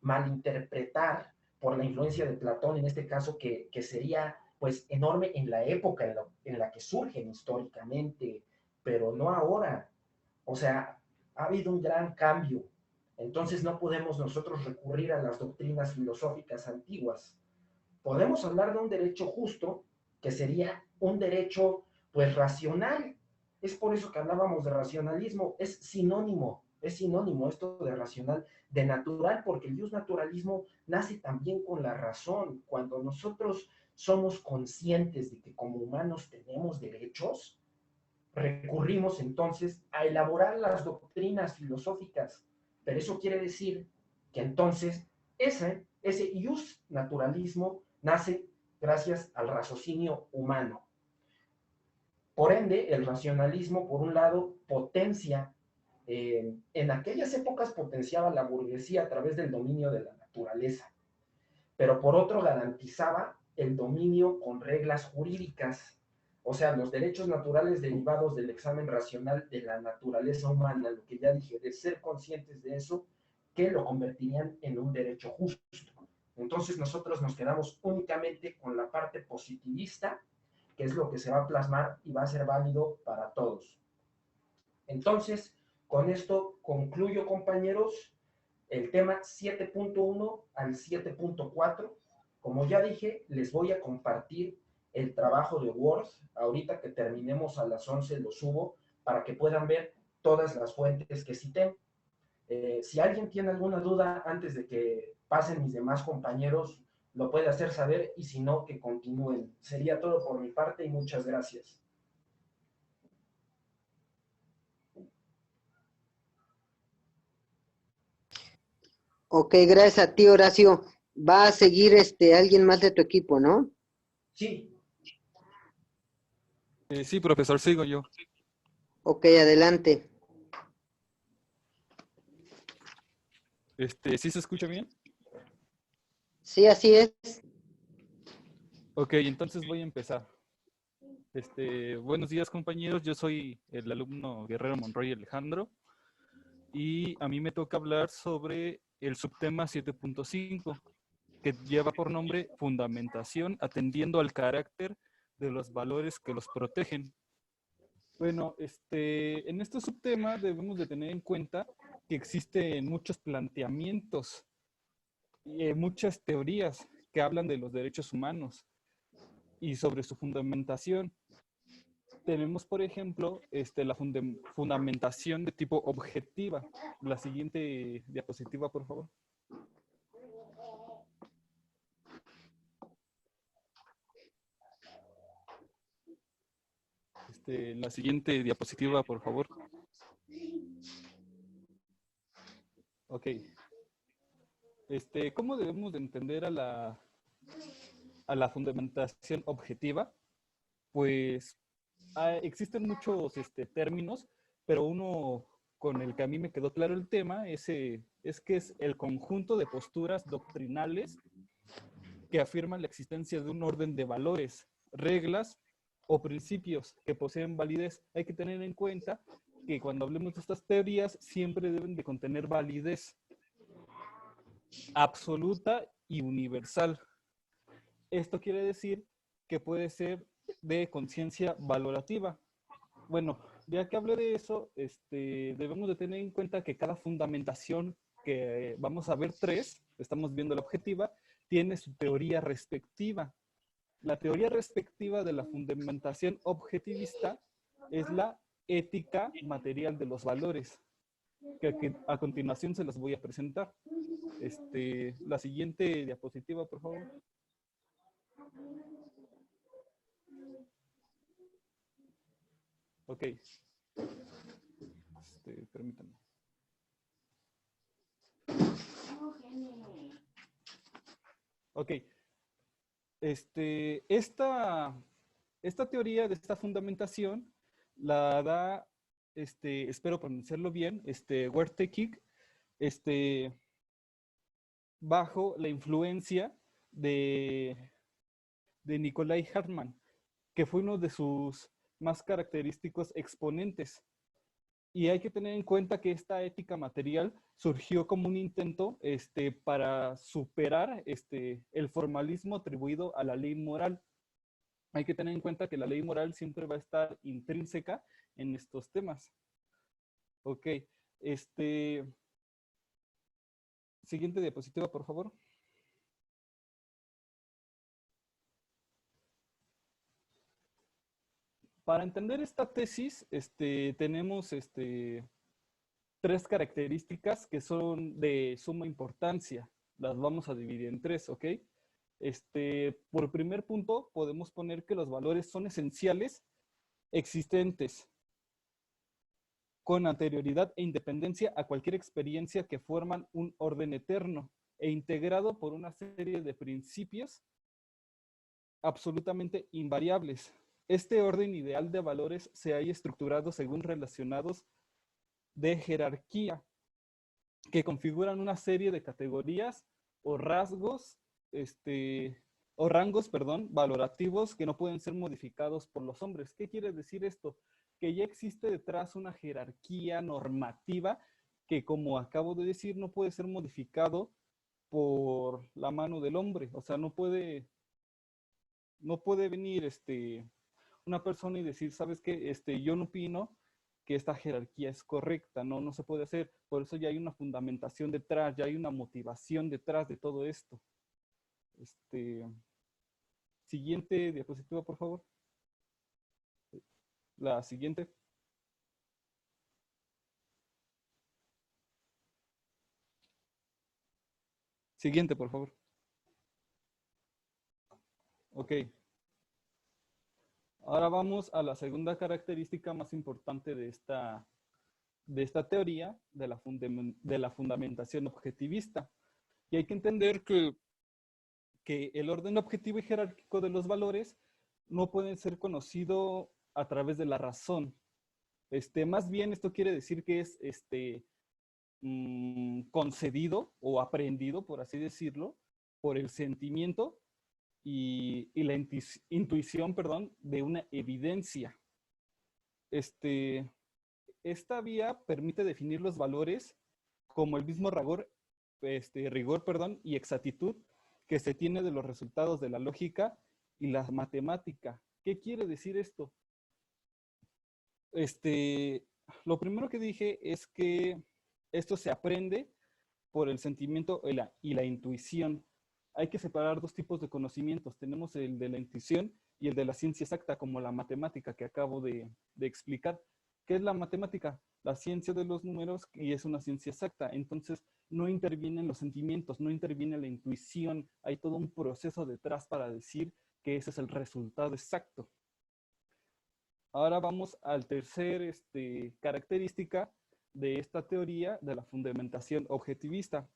malinterpretar por la influencia de Platón, en este caso, que sería pues enorme en la época en la que surgen históricamente, pero no ahora. O sea, ha habido un gran cambio. Entonces no podemos nosotros recurrir a las doctrinas filosóficas antiguas. Podemos hablar de un derecho justo, que sería un derecho pues racional. Es por eso que hablábamos de racionalismo. Es sinónimo esto de racional, de natural, porque el naturalismo nace también con la razón. Cuando nosotros somos conscientes de que como humanos tenemos derechos, recurrimos entonces a elaborar las doctrinas filosóficas. Pero eso quiere decir que entonces ese ius naturalismo nace gracias al raciocinio humano. Por ende, el racionalismo, por un lado, potencia, en aquellas épocas potenciaba la burguesía a través del dominio de la naturaleza, pero por otro garantizaba el dominio con reglas jurídicas, o sea, los derechos naturales derivados del examen racional de la naturaleza humana, lo que ya dije, de ser conscientes de eso, que lo convertirían en un derecho justo. Entonces nosotros nos quedamos únicamente con la parte positivista, que es lo que se va a plasmar y va a ser válido para todos. Entonces, con esto concluyo, compañeros, el tema 7.1 al 7.4. Como ya dije, les voy a compartir el trabajo de Word. Ahorita que terminemos a las 11 lo subo para que puedan ver todas las fuentes que cité. Si alguien tiene alguna duda antes de que pasen mis demás compañeros, lo puede hacer saber, y si no, que continúen. Sería todo por mi parte y muchas gracias. Ok, gracias a ti, Horacio. Va a seguir alguien más de tu equipo, ¿no? Sí. Sí, profesor, sigo yo. Ok, adelante. ¿Sí se escucha bien? Sí, así es. Ok, entonces voy a empezar. Buenos días, compañeros. Yo soy el alumno Guerrero Monroy Alejandro y a mí me toca hablar sobre el subtema 7.5, que lleva por nombre Fundamentación atendiendo al carácter de los valores que los protegen. Bueno, en este subtema debemos de tener en cuenta que existen muchos planteamientos y muchas teorías que hablan de los derechos humanos y sobre su fundamentación. Tenemos, por ejemplo, la fundamentación de tipo objetiva. La siguiente diapositiva, por favor. La siguiente diapositiva, por favor. Ok. ¿Cómo debemos de entender a la fundamentación objetiva? Pues existen muchos términos, pero uno con el que a mí me quedó claro el tema es que es el conjunto de posturas doctrinales que afirman la existencia de un orden de valores, reglas o principios que poseen validez. Hay que tener en cuenta que cuando hablemos de estas teorías siempre deben de contener validez absoluta y universal. Esto quiere decir que puede ser de conciencia valorativa. Bueno, ya que hablé de eso, debemos de tener en cuenta que cada fundamentación, que vamos a ver tres, estamos viendo la objetiva, tiene su teoría respectiva. La teoría respectiva de la fundamentación objetivista es la ética material de los valores, que a continuación se las voy a presentar. La siguiente diapositiva, por favor. Ok. Permítanme. Ok. Esta teoría de esta fundamentación la da, espero pronunciarlo bien, Werthekig, bajo la influencia de Nikolai Hartmann, que fue uno de sus más característicos exponentes. Y hay que tener en cuenta que esta ética material surgió como un intento para superar el formalismo atribuido a la ley moral. Hay que tener en cuenta que la ley moral siempre va a estar intrínseca en estos temas. Ok, siguiente diapositiva, por favor. Para entender esta tesis, tenemos tres características que son de suma importancia. Las vamos a dividir en tres, ¿ok? Por primer punto, podemos poner que los valores son esenciales, existentes, con anterioridad e independencia a cualquier experiencia que forman un orden eterno e integrado por una serie de principios absolutamente invariables. Este orden ideal de valores se halla estructurado según relacionados de jerarquía que configuran una serie de categorías o rasgos, o rangos, perdón, valorativos que no pueden ser modificados por los hombres. ¿Qué quiere decir esto? Que ya existe detrás una jerarquía normativa que, como acabo de decir, no puede ser modificado por la mano del hombre. O sea, no puede venir una persona y decir, ¿sabes qué? Yo no opino que esta jerarquía es correcta, no se puede hacer. Por eso ya hay una fundamentación detrás, ya hay una motivación detrás de todo esto. Siguiente diapositiva, por favor. La siguiente. Siguiente, por favor. Ok. Ahora vamos a la segunda característica más importante de esta teoría, de la fundamentación objetivista. Y hay que entender que el orden objetivo y jerárquico de los valores no pueden ser conocido a través de la razón. Más bien esto quiere decir que es concedido o aprendido, por así decirlo, por el sentimiento y la intuición, perdón, de una evidencia. Esta vía permite definir los valores como el mismo rigor, perdón, y exactitud que se tiene de los resultados de la lógica y la matemática. ¿Qué quiere decir esto? Lo primero que dije es que esto se aprende por el sentimiento y la intuición. Hay que separar dos tipos de conocimientos. Tenemos el de la intuición y el de la ciencia exacta, como la matemática que acabo de explicar. ¿Qué es la matemática? La ciencia de los números, y es una ciencia exacta. Entonces, no intervienen los sentimientos, no interviene la intuición. Hay todo un proceso detrás para decir que ese es el resultado exacto. Ahora vamos al tercer característica de esta teoría de la fundamentación objetivista,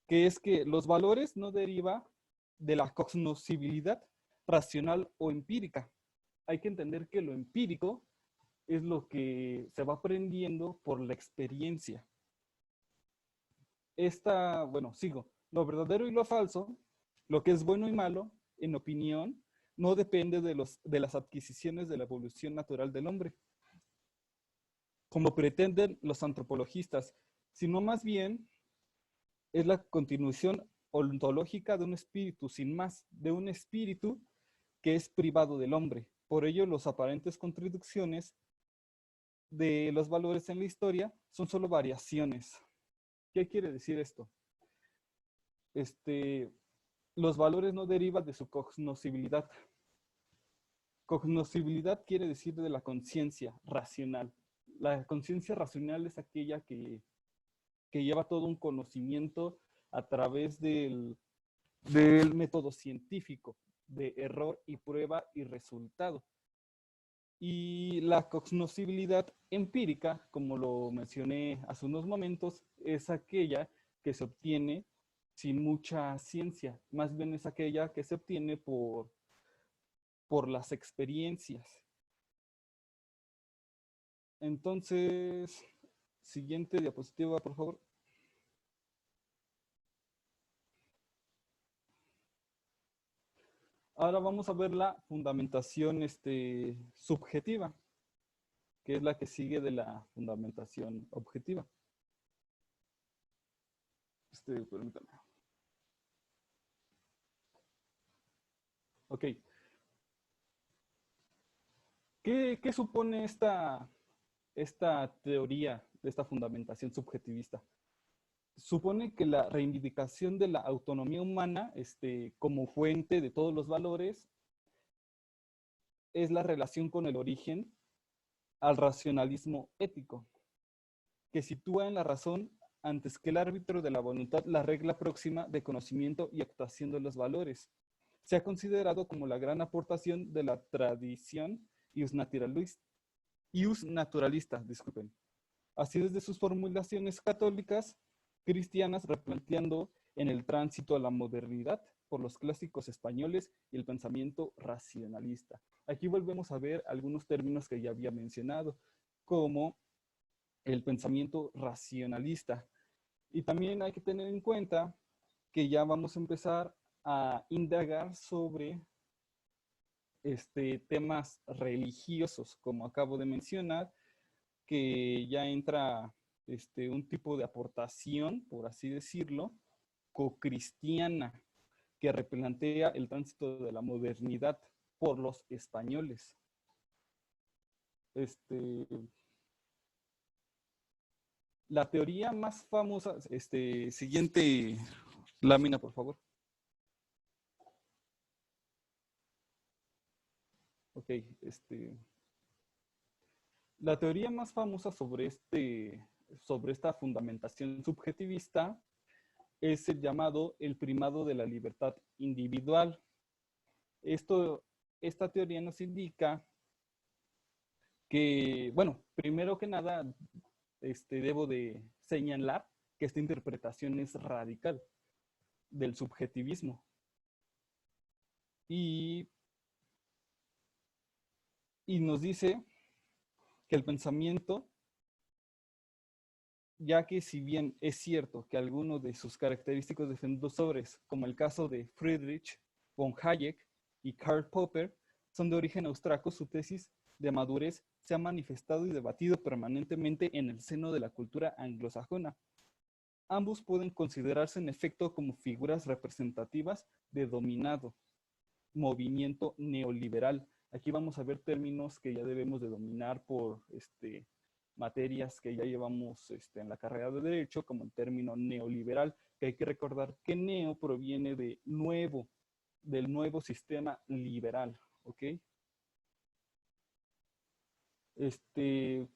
que es que los valores no derivan de la cognoscibilidad racional o empírica. Hay que entender que lo empírico es lo que se va aprendiendo por la experiencia. Sigo. Lo verdadero y lo falso, lo que es bueno y malo, en opinión, no depende de las adquisiciones de la evolución natural del hombre, como pretenden los antropologistas, sino más bien es la continuación ontológica de un espíritu sin más, de un espíritu que es privado del hombre. Por ello, las aparentes contradicciones de los valores en la historia son solo variaciones. ¿Qué quiere decir esto? Los valores no derivan de su cognoscibilidad. Cognoscibilidad quiere decir de la conciencia racional. La conciencia racional es aquella que lleva todo un conocimiento a través del método científico, de error y prueba y resultado. Y la cognoscibilidad empírica, como lo mencioné hace unos momentos, es aquella que se obtiene sin mucha ciencia, más bien es aquella que se obtiene por las experiencias. Entonces, siguiente diapositiva, por favor. Ahora vamos a ver la fundamentación subjetiva, que es la que sigue de la fundamentación objetiva. Permítame. Ok. ¿Qué supone esta teoría de esta fundamentación subjetivista? Supone que la reivindicación de la autonomía humana como fuente de todos los valores es la relación con el origen al racionalismo ético, que sitúa en la razón antes que el árbitro de la voluntad la regla próxima de conocimiento y actuación de los valores. Se ha considerado como la gran aportación de la tradición naturalista, disculpen. Así desde sus formulaciones católicas, cristianas, replanteando en el tránsito a la modernidad por los clásicos españoles y el pensamiento racionalista. Aquí volvemos a ver algunos términos que ya había mencionado, como el pensamiento racionalista. Y también hay que tener en cuenta que ya vamos a empezar a indagar sobre temas religiosos, como acabo de mencionar, que ya entra un tipo de aportación, por así decirlo, cocristiana, que replantea el tránsito de la modernidad por los españoles. La teoría más famosa, siguiente lámina, por favor. Ok, la teoría más famosa sobre esta fundamentación subjetivista es el llamado el primado de la libertad individual. Esta teoría nos indica que, bueno, primero que nada, debo de señalar que esta interpretación es radical del subjetivismo. Y nos dice que el pensamiento, ya que si bien es cierto que algunos de sus característicos defensores, como el caso de Friedrich von Hayek y Karl Popper, son de origen austriaco, su tesis de madurez se ha manifestado y debatido permanentemente en el seno de la cultura anglosajona. Ambos pueden considerarse en efecto como figuras representativas de dominado movimiento neoliberal. Aquí vamos a ver términos que ya debemos de dominar por materias que ya llevamos en la carrera de Derecho, como el término neoliberal, que hay que recordar que neo proviene de nuevo, del nuevo sistema liberal, ¿ok?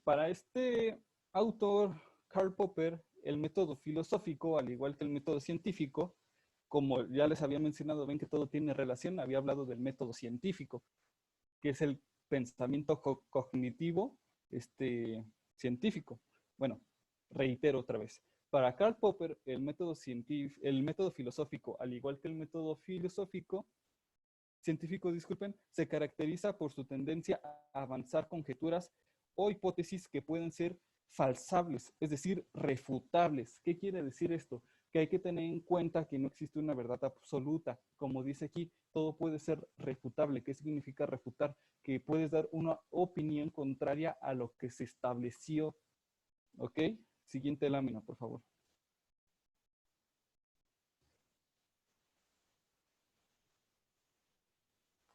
Para este autor, Karl Popper, el método filosófico, al igual que el método científico, como ya les había mencionado, ven que todo tiene relación, había hablado del método científico, que es el pensamiento cognitivo científico. Bueno, reitero otra vez. Para Karl Popper, el método filosófico, al igual que el método científico, se caracteriza por su tendencia a avanzar conjeturas o hipótesis que pueden ser falsables, es decir, refutables. ¿Qué quiere decir esto? Que hay que tener en cuenta que no existe una verdad absoluta. Como dice aquí, todo puede ser refutable. ¿Qué significa refutar? Que puedes dar una opinión contraria a lo que se estableció. ¿Ok? Siguiente lámina, por favor.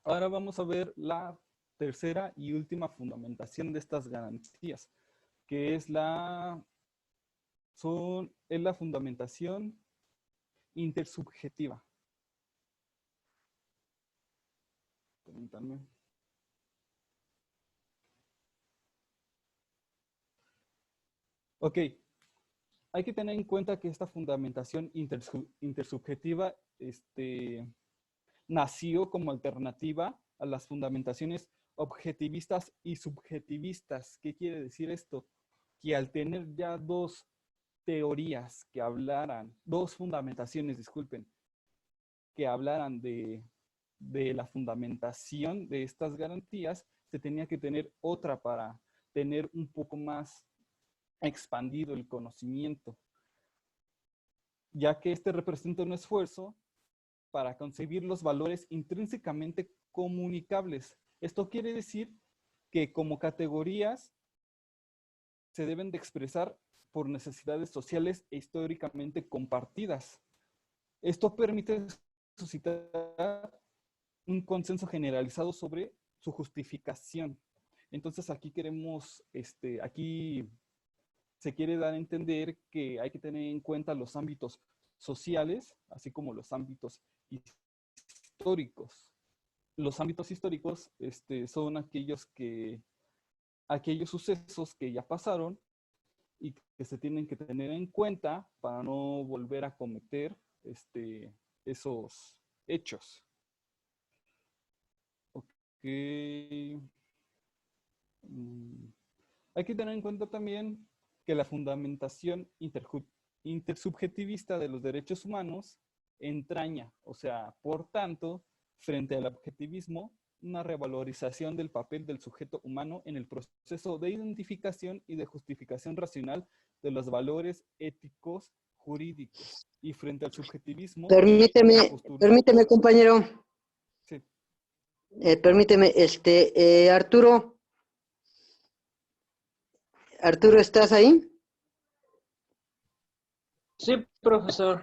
Ahora vamos a ver la tercera y última fundamentación de estas garantías, que es la fundamentación intersubjetiva. Permítanme. Ok. Hay que tener en cuenta que esta fundamentación intersubjetiva nació como alternativa a las fundamentaciones objetivistas y subjetivistas. ¿Qué quiere decir esto? Que al tener ya dos teorías que hablaran, dos fundamentaciones, disculpen, que hablaran de la fundamentación de estas garantías, se tenía que tener otra para tener un poco más expandido el conocimiento, ya que este representa un esfuerzo para concebir los valores intrínsecamente comunicables. Esto quiere decir que como categorías se deben de expresar por necesidades sociales e históricamente compartidas. Esto permite suscitar un consenso generalizado sobre su justificación. Entonces aquí queremos, aquí se quiere dar a entender que hay que tener en cuenta los ámbitos sociales, así como los ámbitos históricos. Los ámbitos históricos son aquellos sucesos que ya pasaron y que se tienen que tener en cuenta para no volver a cometer esos hechos. Okay. Hay que tener en cuenta también que la fundamentación intersubjetivista de los derechos humanos entraña, o sea, por tanto, frente al objetivismo, una revalorización del papel del sujeto humano en el proceso de identificación y de justificación racional de los valores éticos jurídicos. Y frente al subjetivismo... Permíteme, compañero. Sí. Permíteme, Arturo. Arturo, ¿estás ahí? Sí, profesor.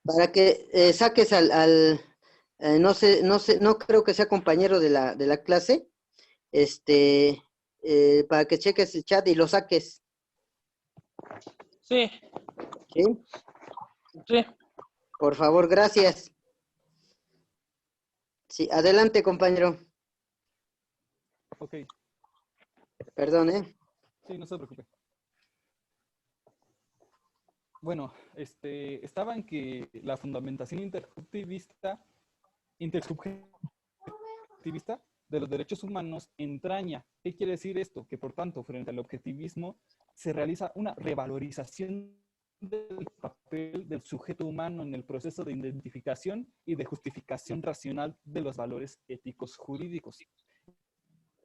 Para que saques no creo que sea compañero de la clase, para que cheques el chat y lo saques. Sí. ¿Sí? Sí. Por favor, gracias. Sí, adelante, compañero. Ok. Perdón, ¿eh? Sí, no se preocupe. Bueno, estaba en que la fundamentación intersubjetivista de los derechos humanos entraña. ¿Qué quiere decir esto? Que por tanto, frente al objetivismo, se realiza una revalorización del papel del sujeto humano en el proceso de identificación y de justificación racional de los valores éticos jurídicos.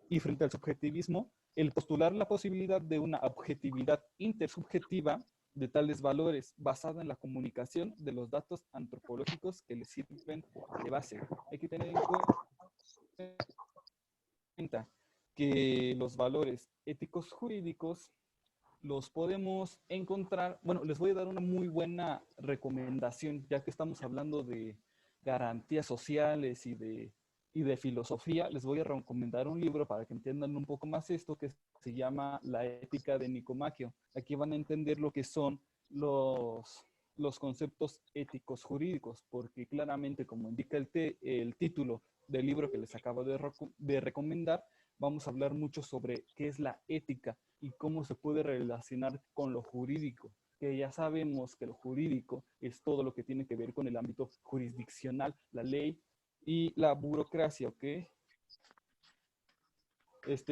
Y frente al subjetivismo, el postular la posibilidad de una objetividad intersubjetiva de tales valores basada en la comunicación de los datos antropológicos que les sirven de base. Hay que tener en cuenta que los valores éticos jurídicos los podemos encontrar. Bueno, les voy a dar una muy buena recomendación, ya que estamos hablando de garantías sociales y de filosofía. Les voy a recomendar un libro para que entiendan un poco más esto, que se llama La ética de Nicomachio. Aquí van a entender lo que son los conceptos éticos jurídicos, porque claramente, como indica el título del libro que les acabo de recomendar, vamos a hablar mucho sobre qué es la ética y cómo se puede relacionar con lo jurídico, que ya sabemos que lo jurídico es todo lo que tiene que ver con el ámbito jurisdiccional, la ley y la burocracia, ¿ok?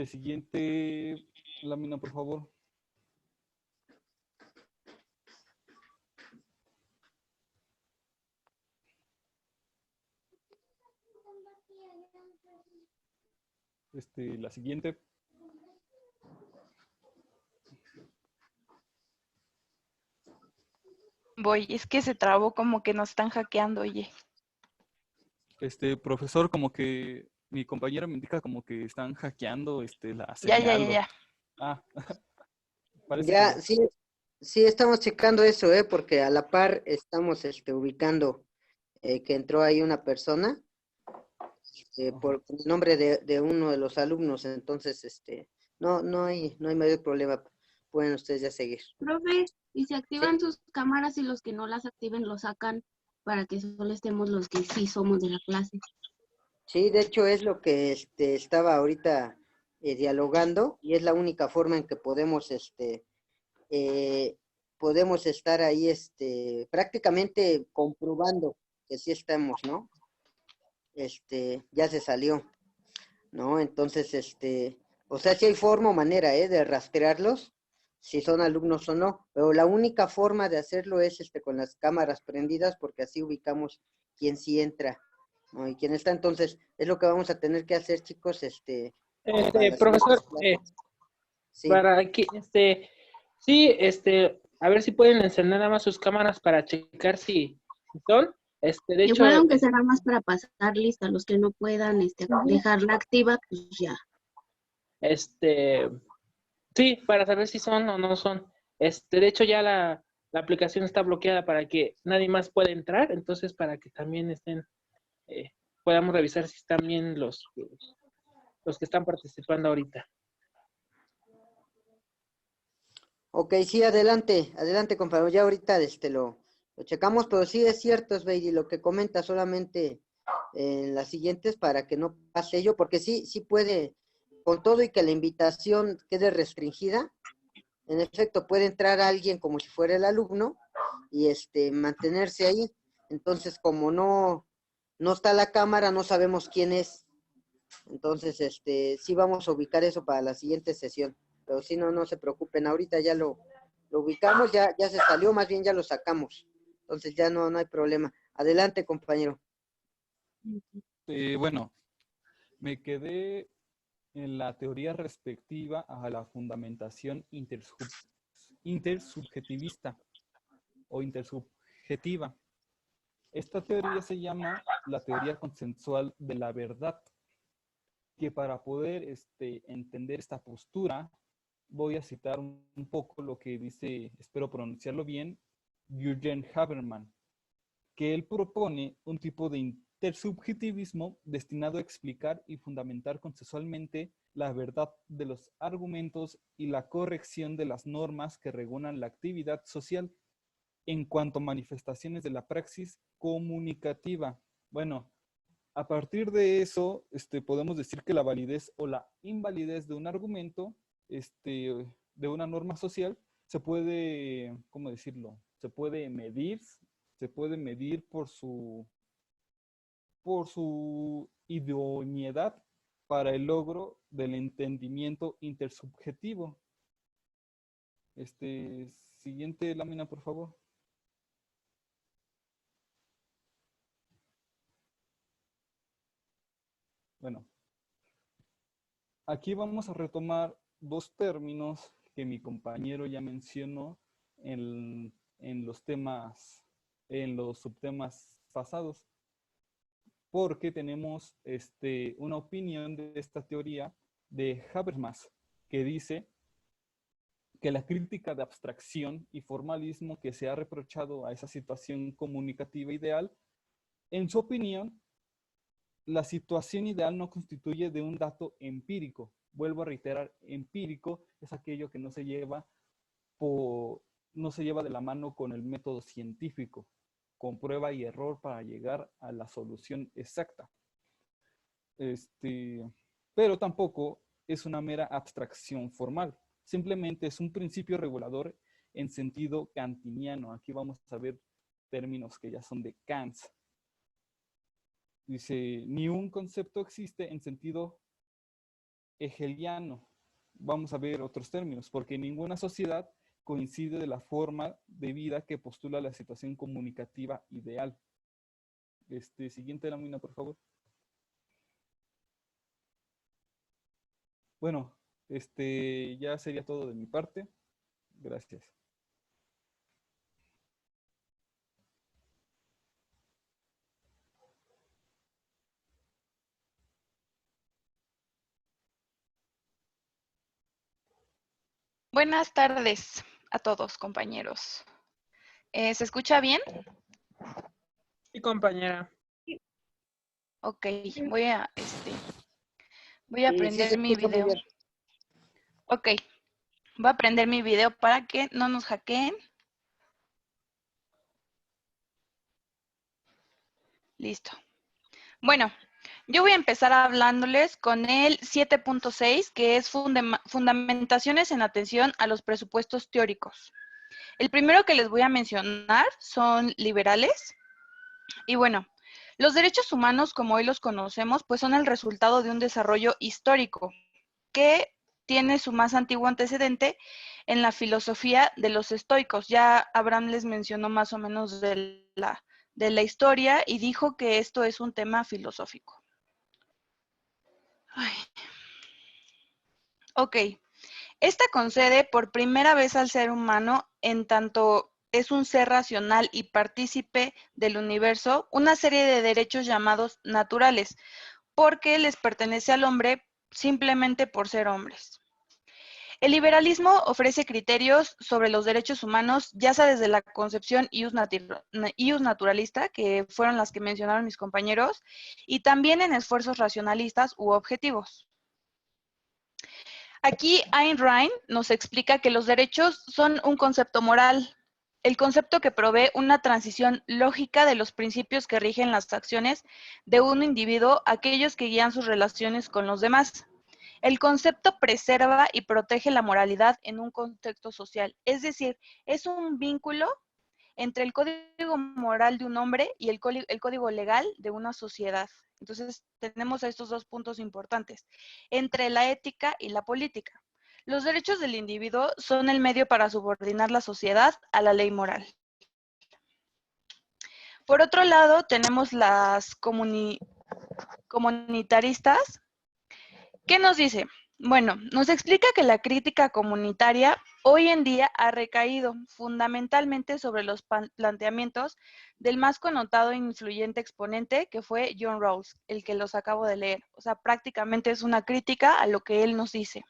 Siguiente lámina, por favor. La siguiente. Voy, es que se trabó, como que nos están hackeando, oye. Profesor, como que mi compañera me indica como que están hackeando la Ya. señal. Ah, parece Ya, que... sí, estamos checando eso, porque a la par estamos ubicando que entró ahí una persona por el nombre de uno de los alumnos, entonces no hay mayor problema, pueden ustedes ya seguir. Profe, y se activan sus cámaras y los que no las activen los sacan para que solo estemos los que sí somos de la clase. Sí, de hecho es lo que estaba ahorita dialogando, y es la única forma en que podemos podemos estar ahí prácticamente comprobando que sí estamos, ¿no? Ya se salió, ¿no? Entonces, o sea, sí hay forma o manera, de rastrearlos, si son alumnos o no, pero la única forma de hacerlo es con las cámaras prendidas, porque así ubicamos quién sí entra, ¿no? Y quién está. Entonces, es lo que vamos a tener que hacer, chicos, para las Profesor, siguientes clases. Sí. para que, sí, a ver si pueden encender nada más sus cámaras para checar si son. De hecho, Igual aunque sea nada más para pasar lista, los que no puedan dejarla activa, pues ya. sí, para saber si son o no son. De hecho, ya la aplicación está bloqueada para que nadie más pueda entrar, entonces para que también podamos revisar si están bien los que están participando ahorita. Ok, sí, adelante, compañero. Ya ahorita lo checamos, pero sí es cierto, Sveidi, lo que comenta, solamente en las siguientes para que no pase ello, porque sí puede, con todo y que la invitación quede restringida, en efecto puede entrar alguien como si fuera el alumno y mantenerse ahí. Entonces, como no está la cámara, no sabemos quién es. Entonces, sí vamos a ubicar eso para la siguiente sesión. Pero si no se preocupen, ahorita ya lo ubicamos, ya se salió, más bien ya lo sacamos. Entonces ya no hay problema. Adelante, compañero. Bueno, me quedé en la teoría respectiva a la fundamentación intersubjetivista o intersubjetiva. Esta teoría se llama la teoría consensual de la verdad, que para poder entender esta postura, voy a citar un poco lo que dice, espero pronunciarlo bien, Jürgen Habermas, que él propone un tipo de intersubjetivismo destinado a explicar y fundamentar consensualmente la verdad de los argumentos y la corrección de las normas que regulan la actividad social en cuanto a manifestaciones de la praxis comunicativa. Bueno, a partir de eso, podemos decir que la validez o la invalidez de un argumento, de una norma social, se puede, ¿cómo decirlo? Se puede medir por su idoneidad para el logro del entendimiento intersubjetivo. Siguiente lámina, por favor. Bueno, aquí vamos a retomar dos términos que mi compañero ya mencionó en los temas, en los subtemas pasados, porque tenemos una opinión de esta teoría de Habermas, que dice que la crítica de abstracción y formalismo que se ha reprochado a esa situación comunicativa ideal, en su opinión, la situación ideal no constituye de un dato empírico. Vuelvo a reiterar, empírico es aquello que no se lleva de la mano con el método científico, con prueba y error para llegar a la solución exacta. Pero tampoco es una mera abstracción formal. Simplemente es un principio regulador en sentido kantiniano. Aquí vamos a ver términos que ya son de Kant. Dice, ni un concepto existe en sentido hegeliano. Vamos a ver otros términos, porque ninguna sociedad coincide de la forma de vida que postula la situación comunicativa ideal. Siguiente lámina, por favor. Bueno, ya sería todo de mi parte. Gracias. Buenas tardes a todos, compañeros. ¿Se escucha bien? Sí, compañera. Ok, voy a prender mi video. Ok, voy a prender mi video para que no nos hackeen. Listo. Bueno, yo voy a empezar hablándoles con el 7.6, que es fundamentaciones en atención a los presupuestos teóricos. El primero que les voy a mencionar son liberales. Y bueno, los derechos humanos, como hoy los conocemos, pues son el resultado de un desarrollo histórico que tiene su más antiguo antecedente en la filosofía de los estoicos. Ya Abraham les mencionó más o menos de la historia y dijo que esto es un tema filosófico. Ay. Ok. Esta concede por primera vez al ser humano, en tanto es un ser racional y partícipe del universo, una serie de derechos llamados naturales, porque les pertenece al hombre simplemente por ser hombres. El liberalismo ofrece criterios sobre los derechos humanos, ya sea desde la concepción ius naturalista, que fueron las que mencionaron mis compañeros, y también en esfuerzos racionalistas u objetivos. Aquí Ayn Rand nos explica que los derechos son un concepto moral, el concepto que provee una transición lógica de los principios que rigen las acciones de un individuo, aquellos que guían sus relaciones con los demás. El concepto preserva y protege la moralidad en un contexto social, es decir, es un vínculo entre el código moral de un hombre y el código legal de una sociedad. Entonces, tenemos estos dos puntos importantes, entre la ética y la política. Los derechos del individuo son el medio para subordinar la sociedad a la ley moral. Por otro lado, tenemos las comunitaristas. ¿Qué nos dice? Bueno, nos explica que la crítica comunitaria hoy en día ha recaído fundamentalmente sobre los planteamientos del más connotado e influyente exponente, que fue John Rawls, el que los acabo de leer. O sea, prácticamente es una crítica a lo que él nos dice.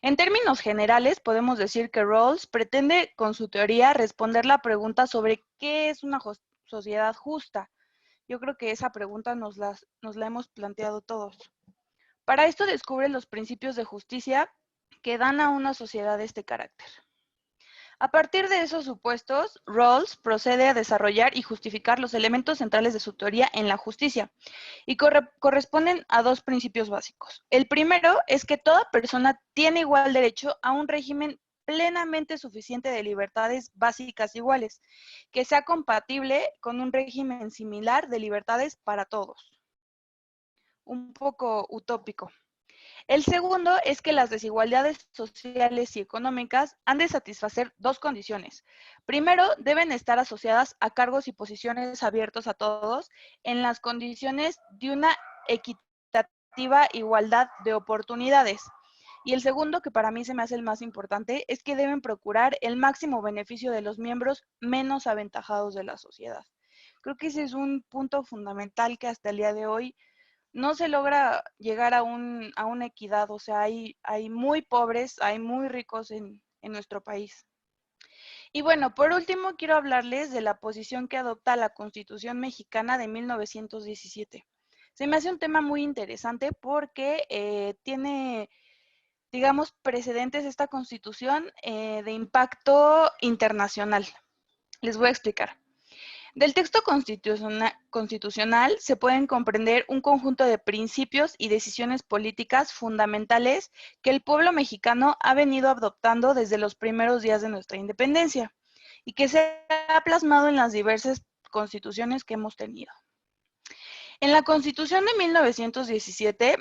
En términos generales, podemos decir que Rawls pretende, con su teoría, responder la pregunta sobre qué es una sociedad justa. Yo creo que esa pregunta nos la hemos planteado todos. Para esto descubre los principios de justicia que dan a una sociedad este carácter. A partir de esos supuestos, Rawls procede a desarrollar y justificar los elementos centrales de su teoría en la justicia y corresponden a dos principios básicos. El primero es que toda persona tiene igual derecho a un régimen plenamente suficiente de libertades básicas iguales, que sea compatible con un régimen similar de libertades para todos. Un poco utópico. El segundo es que las desigualdades sociales y económicas han de satisfacer dos condiciones. Primero, deben estar asociadas a cargos y posiciones abiertos a todos en las condiciones de una equitativa igualdad de oportunidades. Y el segundo, que para mí se me hace el más importante, es que deben procurar el máximo beneficio de los miembros menos aventajados de la sociedad. Creo que ese es un punto fundamental que hasta el día de hoy no se logra llegar a una equidad. O sea, hay muy pobres, hay muy ricos en nuestro país. Y bueno, por último, quiero hablarles de la posición que adopta la Constitución Mexicana de 1917. Se me hace un tema muy interesante porque tiene, digamos, precedentes esta Constitución de impacto internacional. Les voy a explicar. Del texto constitucional se pueden comprender un conjunto de principios y decisiones políticas fundamentales que el pueblo mexicano ha venido adoptando desde los primeros días de nuestra independencia y que se ha plasmado en las diversas constituciones que hemos tenido. En la Constitución de 1917,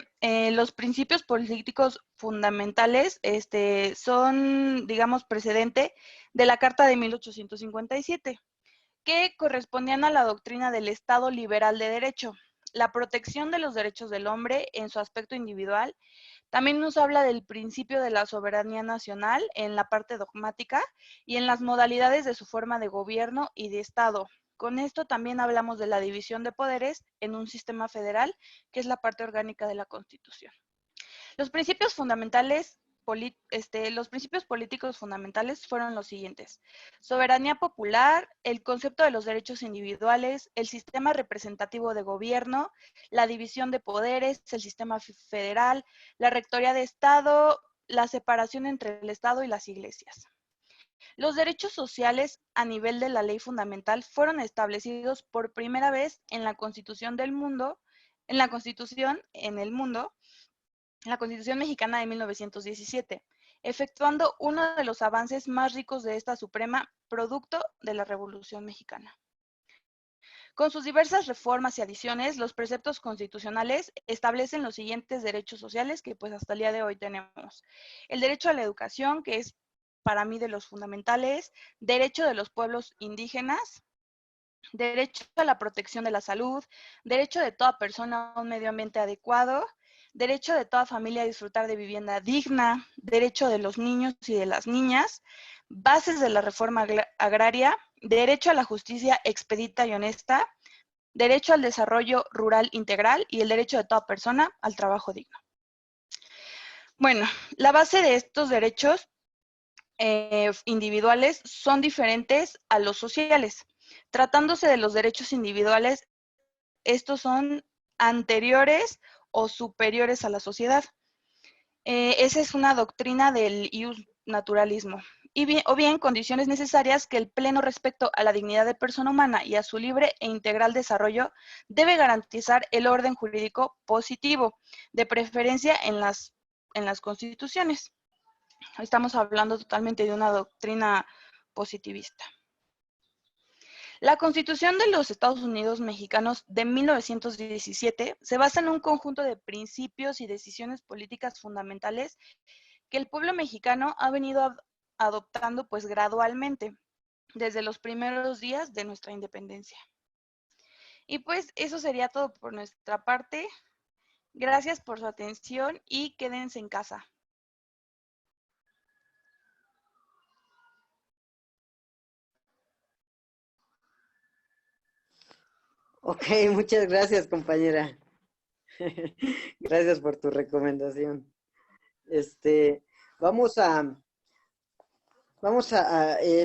los principios políticos fundamentales son, digamos, precedente de la Carta de 1857. Que correspondían a la doctrina del Estado liberal de derecho, la protección de los derechos del hombre en su aspecto individual. También nos habla del principio de la soberanía nacional en la parte dogmática y en las modalidades de su forma de gobierno y de Estado. Con esto también hablamos de la división de poderes en un sistema federal, que es la parte orgánica de la Constitución. Los principios fundamentales los principios políticos fundamentales fueron los siguientes: soberanía popular, el concepto de los derechos individuales, el sistema representativo de gobierno, la división de poderes, el sistema federal, la rectoría de Estado, la separación entre el Estado y las iglesias. Los derechos sociales a nivel de la ley fundamental fueron establecidos por primera vez en la Constitución del mundo, en la Constitución Mexicana de 1917, efectuando uno de los avances más ricos de esta Suprema, producto de la Revolución Mexicana. Con sus diversas reformas y adiciones, los preceptos constitucionales establecen los siguientes derechos sociales que pues hasta el día de hoy tenemos. El derecho a la educación, que es para mí de los fundamentales, derecho de los pueblos indígenas, derecho a la protección de la salud, derecho de toda persona a un medio ambiente adecuado, derecho de toda familia a disfrutar de vivienda digna, derecho de los niños y de las niñas, bases de la reforma agraria, derecho a la justicia expedita y honesta, derecho al desarrollo rural integral y el derecho de toda persona al trabajo digno. Bueno, la base de estos derechos individuales son diferentes a los sociales. Tratándose de los derechos individuales, estos son anteriores o superiores a la sociedad. Esa es una doctrina del ius naturalismo. O bien condiciones necesarias que el pleno respeto a la dignidad de persona humana y a su libre e integral desarrollo debe garantizar el orden jurídico positivo, de preferencia en las constituciones. Estamos hablando totalmente de una doctrina positivista. La Constitución de los Estados Unidos mexicanos de 1917 se basa en un conjunto de principios y decisiones políticas fundamentales que el pueblo mexicano ha venido adoptando pues gradualmente desde los primeros días de nuestra independencia. Y pues eso sería todo por nuestra parte. Gracias por su atención y quédense en casa. Ok, muchas gracias, compañera. Gracias por tu recomendación. Vamos a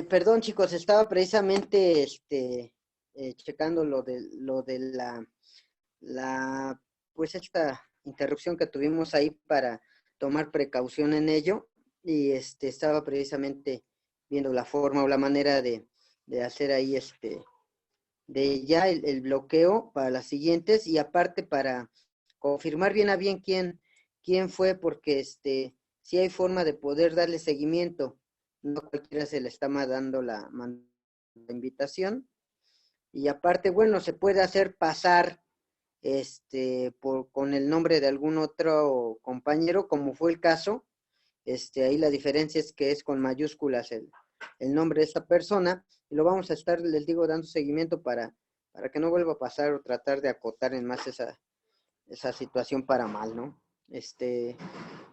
perdón, chicos, estaba precisamente checando lo de pues esta interrupción que tuvimos ahí para tomar precaución en ello, y estaba precisamente viendo la forma o la manera de hacer ahí de ya el bloqueo para las siguientes, y aparte para confirmar bien a bien quién fue, porque si hay forma de poder darle seguimiento, no cualquiera se le está dando la invitación, y aparte, bueno, se puede hacer pasar con el nombre de algún otro compañero, como fue el caso. Ahí la diferencia es que es con mayúsculas el nombre de esta persona, y lo vamos a estar, les digo, dando seguimiento para que no vuelva a pasar, o tratar de acotar en más esa situación para mal, ¿no?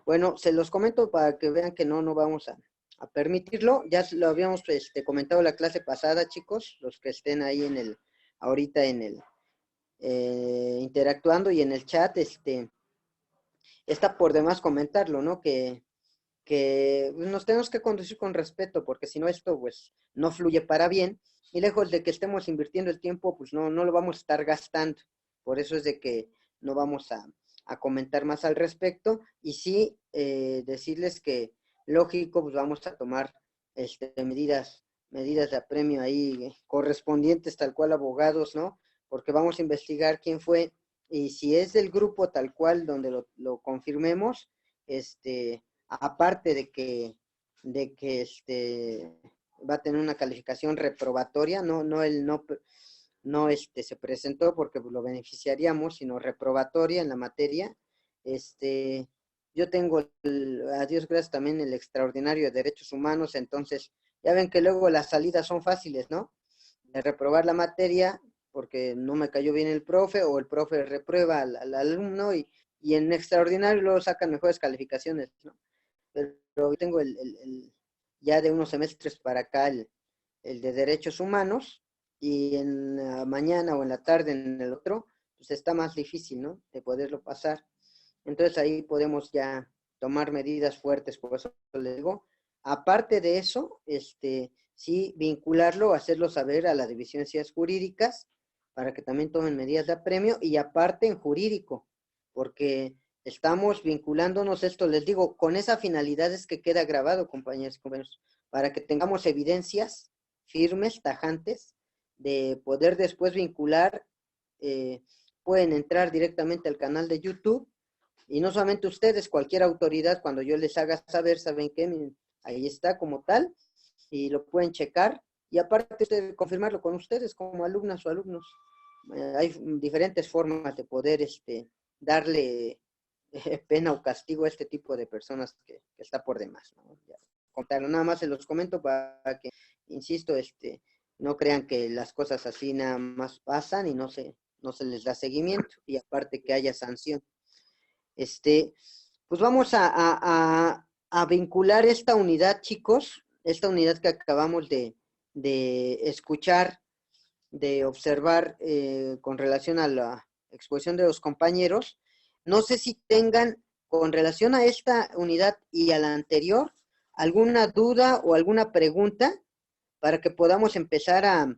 Bueno, se los comento para que vean que no vamos a permitirlo. Ya lo habíamos comentado la clase pasada, chicos, los que estén ahí ahorita en el interactuando y en el chat, está por demás comentarlo, ¿no? Que nos tenemos que conducir con respeto, porque si no esto pues no fluye para bien, y lejos de que estemos invirtiendo el tiempo, pues no lo vamos a estar gastando. Por eso es de que no vamos a comentar más al respecto, y sí decirles que lógico, pues vamos a tomar medidas de apremio ahí correspondientes, tal cual abogados, ¿no? Porque vamos a investigar quién fue, y si es del grupo tal cual donde lo confirmemos, aparte de que va a tener una calificación reprobatoria, no se presentó porque lo beneficiaríamos, sino reprobatoria en la materia. Yo tengo, a Dios gracias, también el extraordinario de derechos humanos, entonces ya ven que luego las salidas son fáciles, ¿no? De reprobar la materia porque no me cayó bien el profe, o el profe reprueba al alumno, y en extraordinario luego sacan mejores calificaciones, ¿no? Pero tengo ya de unos semestres para acá el de derechos humanos, y en la mañana o en la tarde en el otro, pues está más difícil, ¿no? De poderlo pasar. Entonces ahí podemos ya tomar medidas fuertes, por eso les digo. Aparte de eso, sí vincularlo, hacerlo saber a la División de Ciencias Jurídicas, para que también tomen medidas de apremio, y aparte en jurídico, porque estamos vinculándonos, esto les digo, con esa finalidad es que queda grabado, compañeros, para que tengamos evidencias firmes, tajantes, de poder después vincular. Pueden entrar directamente al canal de YouTube, y no solamente ustedes, cualquier autoridad, cuando yo les haga saber, ¿saben qué? Miren, ahí está como tal, y lo pueden checar, y aparte confirmarlo con ustedes como alumnas o alumnos, hay diferentes formas de poder darle pena o castigo a este tipo de personas que está por demás, ¿no? Ya, contarlo, nada más se los comento para que, insisto, no crean que las cosas así nada más pasan y no se les da seguimiento, y aparte que haya sanción. Pues vamos a vincular esta unidad, chicos, esta unidad que acabamos de escuchar, de observar con relación a la exposición de los compañeros. No sé si tengan, con relación a esta unidad y a la anterior, alguna duda o alguna pregunta para que podamos empezar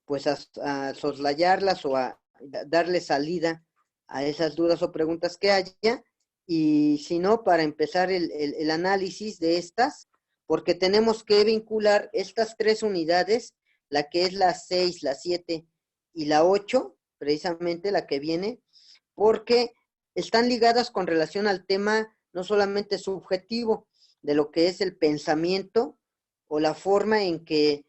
pues a soslayarlas o a darle salida a esas dudas o preguntas que haya, y si no, para empezar el análisis de estas, porque tenemos que vincular estas tres unidades, la que es la 6, la 7 y la 8, precisamente la que viene, porque están ligadas con relación al tema no solamente subjetivo de lo que es el pensamiento o la forma en que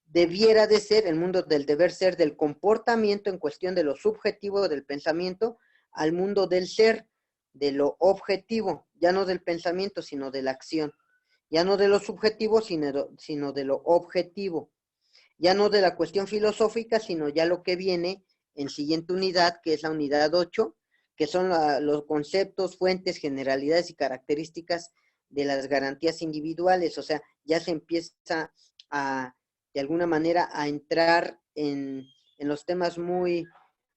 debiera de ser el mundo del deber ser, del comportamiento en cuestión de lo subjetivo del pensamiento, al mundo del ser, de lo objetivo, ya no del pensamiento, sino de la acción, ya no de lo subjetivo, sino de lo objetivo, ya no de la cuestión filosófica, sino ya lo que viene en siguiente unidad, que es la unidad 8, que son los conceptos, fuentes, generalidades y características de las garantías individuales. O sea, ya se empieza de alguna manera a entrar en los temas muy,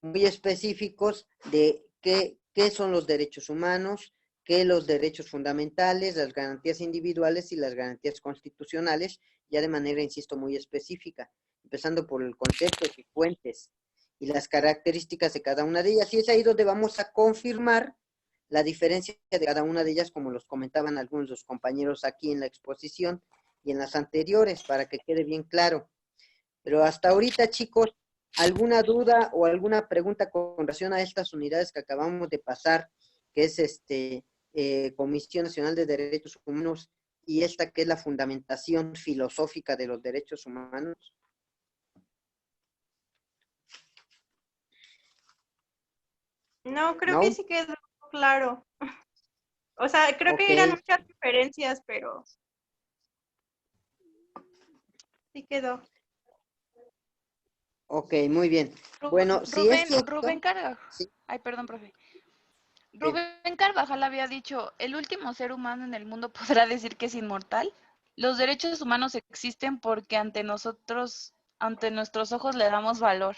muy específicos de qué son los derechos humanos, qué los derechos fundamentales, las garantías individuales y las garantías constitucionales, ya de manera, insisto, muy específica, empezando por el concepto de fuentes y las características de cada una de ellas. Y es ahí donde vamos a confirmar la diferencia de cada una de ellas, como los comentaban algunos de los compañeros aquí en la exposición y en las anteriores, para que quede bien claro. Pero hasta ahorita, chicos, ¿alguna duda o alguna pregunta con relación a estas unidades que acabamos de pasar, que es Comisión Nacional de Derechos Humanos, y esta que es la fundamentación filosófica de los derechos humanos? No, creo ¿No? que sí quedó claro. O sea, creo que eran muchas referencias, pero sí quedó. Ok, muy bien. Bueno, si es cierto... Rubén Carvajal. Sí. Ay, perdón, profe. Rubén Carvajal había dicho, el último ser humano en el mundo podrá decir que es inmortal. Los derechos humanos existen porque ante nosotros, ante nuestros ojos le damos valor.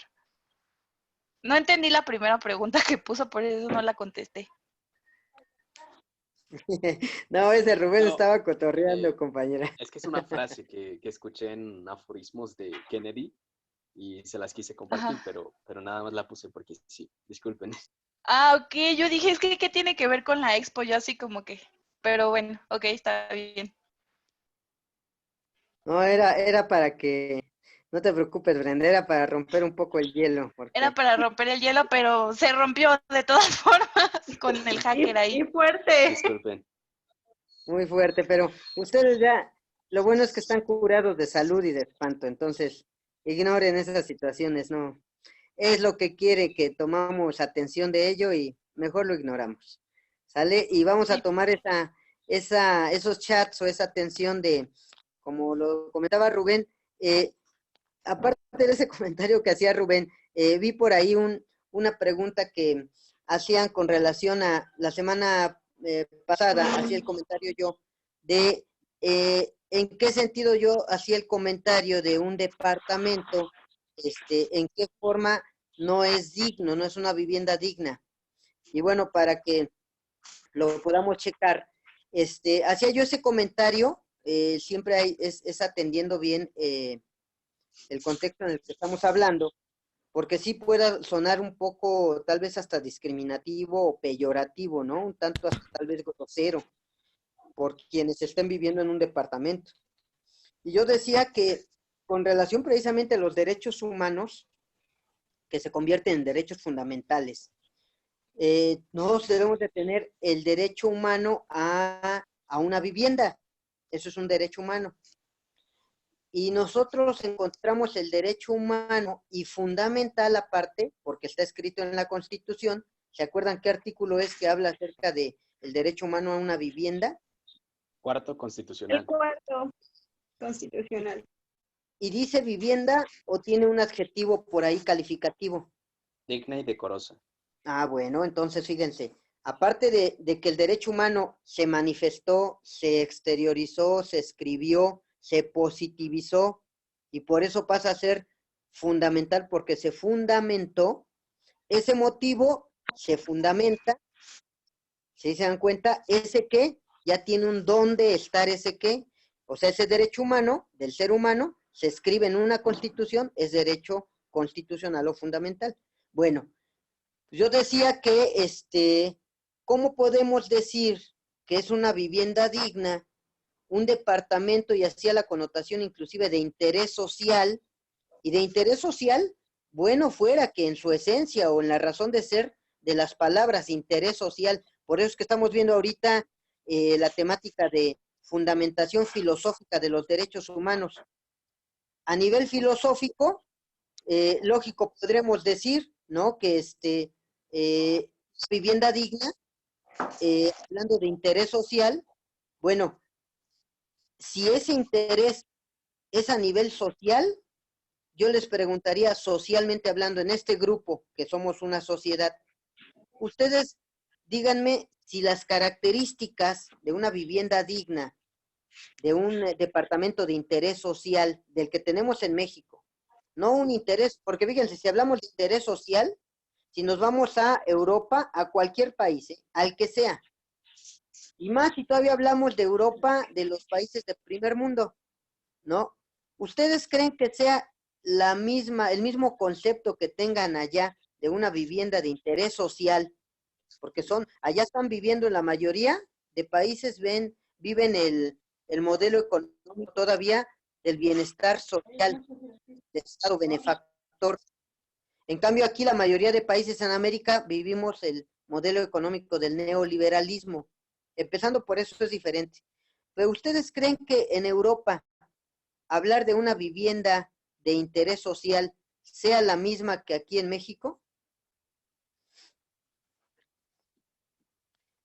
No entendí la primera pregunta que puso, por eso no la contesté. No, ese Rubén No, estaba cotorreando, compañera. Es que es una frase que escuché en aforismos de Kennedy y se las quise compartir, pero nada más la puse porque sí, disculpen. Ah, ok, yo dije, es que ¿qué tiene que ver con la expo? Yo así como que, pero bueno, ok, está bien. No, era para que, no te preocupes, Brenda, era para romper un poco el hielo. Porque... Era para romper el hielo, pero se rompió de todas formas con el hacker ahí. Y fuerte. Disculpen. Muy fuerte, pero ustedes ya, lo bueno es que están curados de salud y de espanto, entonces ignoren esas situaciones, no. Es lo que quiere que tomamos atención de ello y mejor lo ignoramos. ¿Sale? Y vamos a tomar esos chats o esa atención de, como lo comentaba Rubén, aparte de ese comentario que hacía Rubén, vi por ahí una pregunta que hacían con relación a la semana pasada, hacía el comentario yo de en qué sentido yo hacía el comentario de un departamento, en qué forma no es digno, no es una vivienda digna. Y bueno, para que lo podamos checar, hacía yo ese comentario, siempre es atendiendo bien el contexto en el que estamos hablando, porque sí pueda sonar un poco, tal vez hasta discriminativo o peyorativo, ¿no? Un tanto hasta tal vez grosero por quienes estén viviendo en un departamento. Y yo decía que con relación precisamente a los derechos humanos, que se convierten en derechos fundamentales, nosotros debemos de tener el derecho humano a una vivienda. Eso es un derecho humano. y nosotros encontramos el derecho humano y fundamental aparte, porque está escrito en la Constitución. ¿Se acuerdan qué artículo es que habla acerca de el derecho humano a una vivienda? Cuarto El constitucional. cuarto constitucional. ¿Y dice vivienda o tiene un adjetivo por ahí calificativo? Digna y decorosa. Ah, bueno, entonces fíjense, aparte de que el derecho humano se manifestó, se exteriorizó, se escribió, se positivizó, y por eso pasa a ser fundamental porque se fundamentó, ese motivo se fundamenta, ¿sí se dan cuenta? Ese qué ya tiene un dónde estar ese qué, o sea, ese derecho humano del ser humano se escribe en una constitución, es derecho constitucional o fundamental. Bueno, yo decía que, ¿cómo podemos decir que es una vivienda digna, un departamento, y hacía la connotación inclusive de interés social? Y de interés social, bueno fuera que en su esencia o en la razón de ser de las palabras interés social, por eso es que estamos viendo ahorita la temática de fundamentación filosófica de los derechos humanos. A nivel filosófico, lógico, podremos decir, ¿no? Que vivienda digna, hablando de interés social, bueno, si ese interés es a nivel social, yo les preguntaría socialmente hablando, en este grupo, que somos una sociedad, ustedes díganme si las características de una vivienda digna, de un departamento de interés social, del que tenemos en México, no un interés, porque fíjense, si hablamos de interés social, si nos vamos a Europa, a cualquier país, al que sea, y más si todavía hablamos de Europa, de los países del primer mundo, ¿no? ¿Ustedes creen que sea el mismo concepto que tengan allá de una vivienda de interés social? Porque allá están viviendo en la mayoría de países, viven el modelo económico todavía del bienestar social, del Estado benefactor. En cambio, aquí la mayoría de países en América vivimos el modelo económico del neoliberalismo. Empezando por eso es diferente. Pero ¿ustedes creen que en Europa hablar de una vivienda de interés social sea la misma que aquí en México?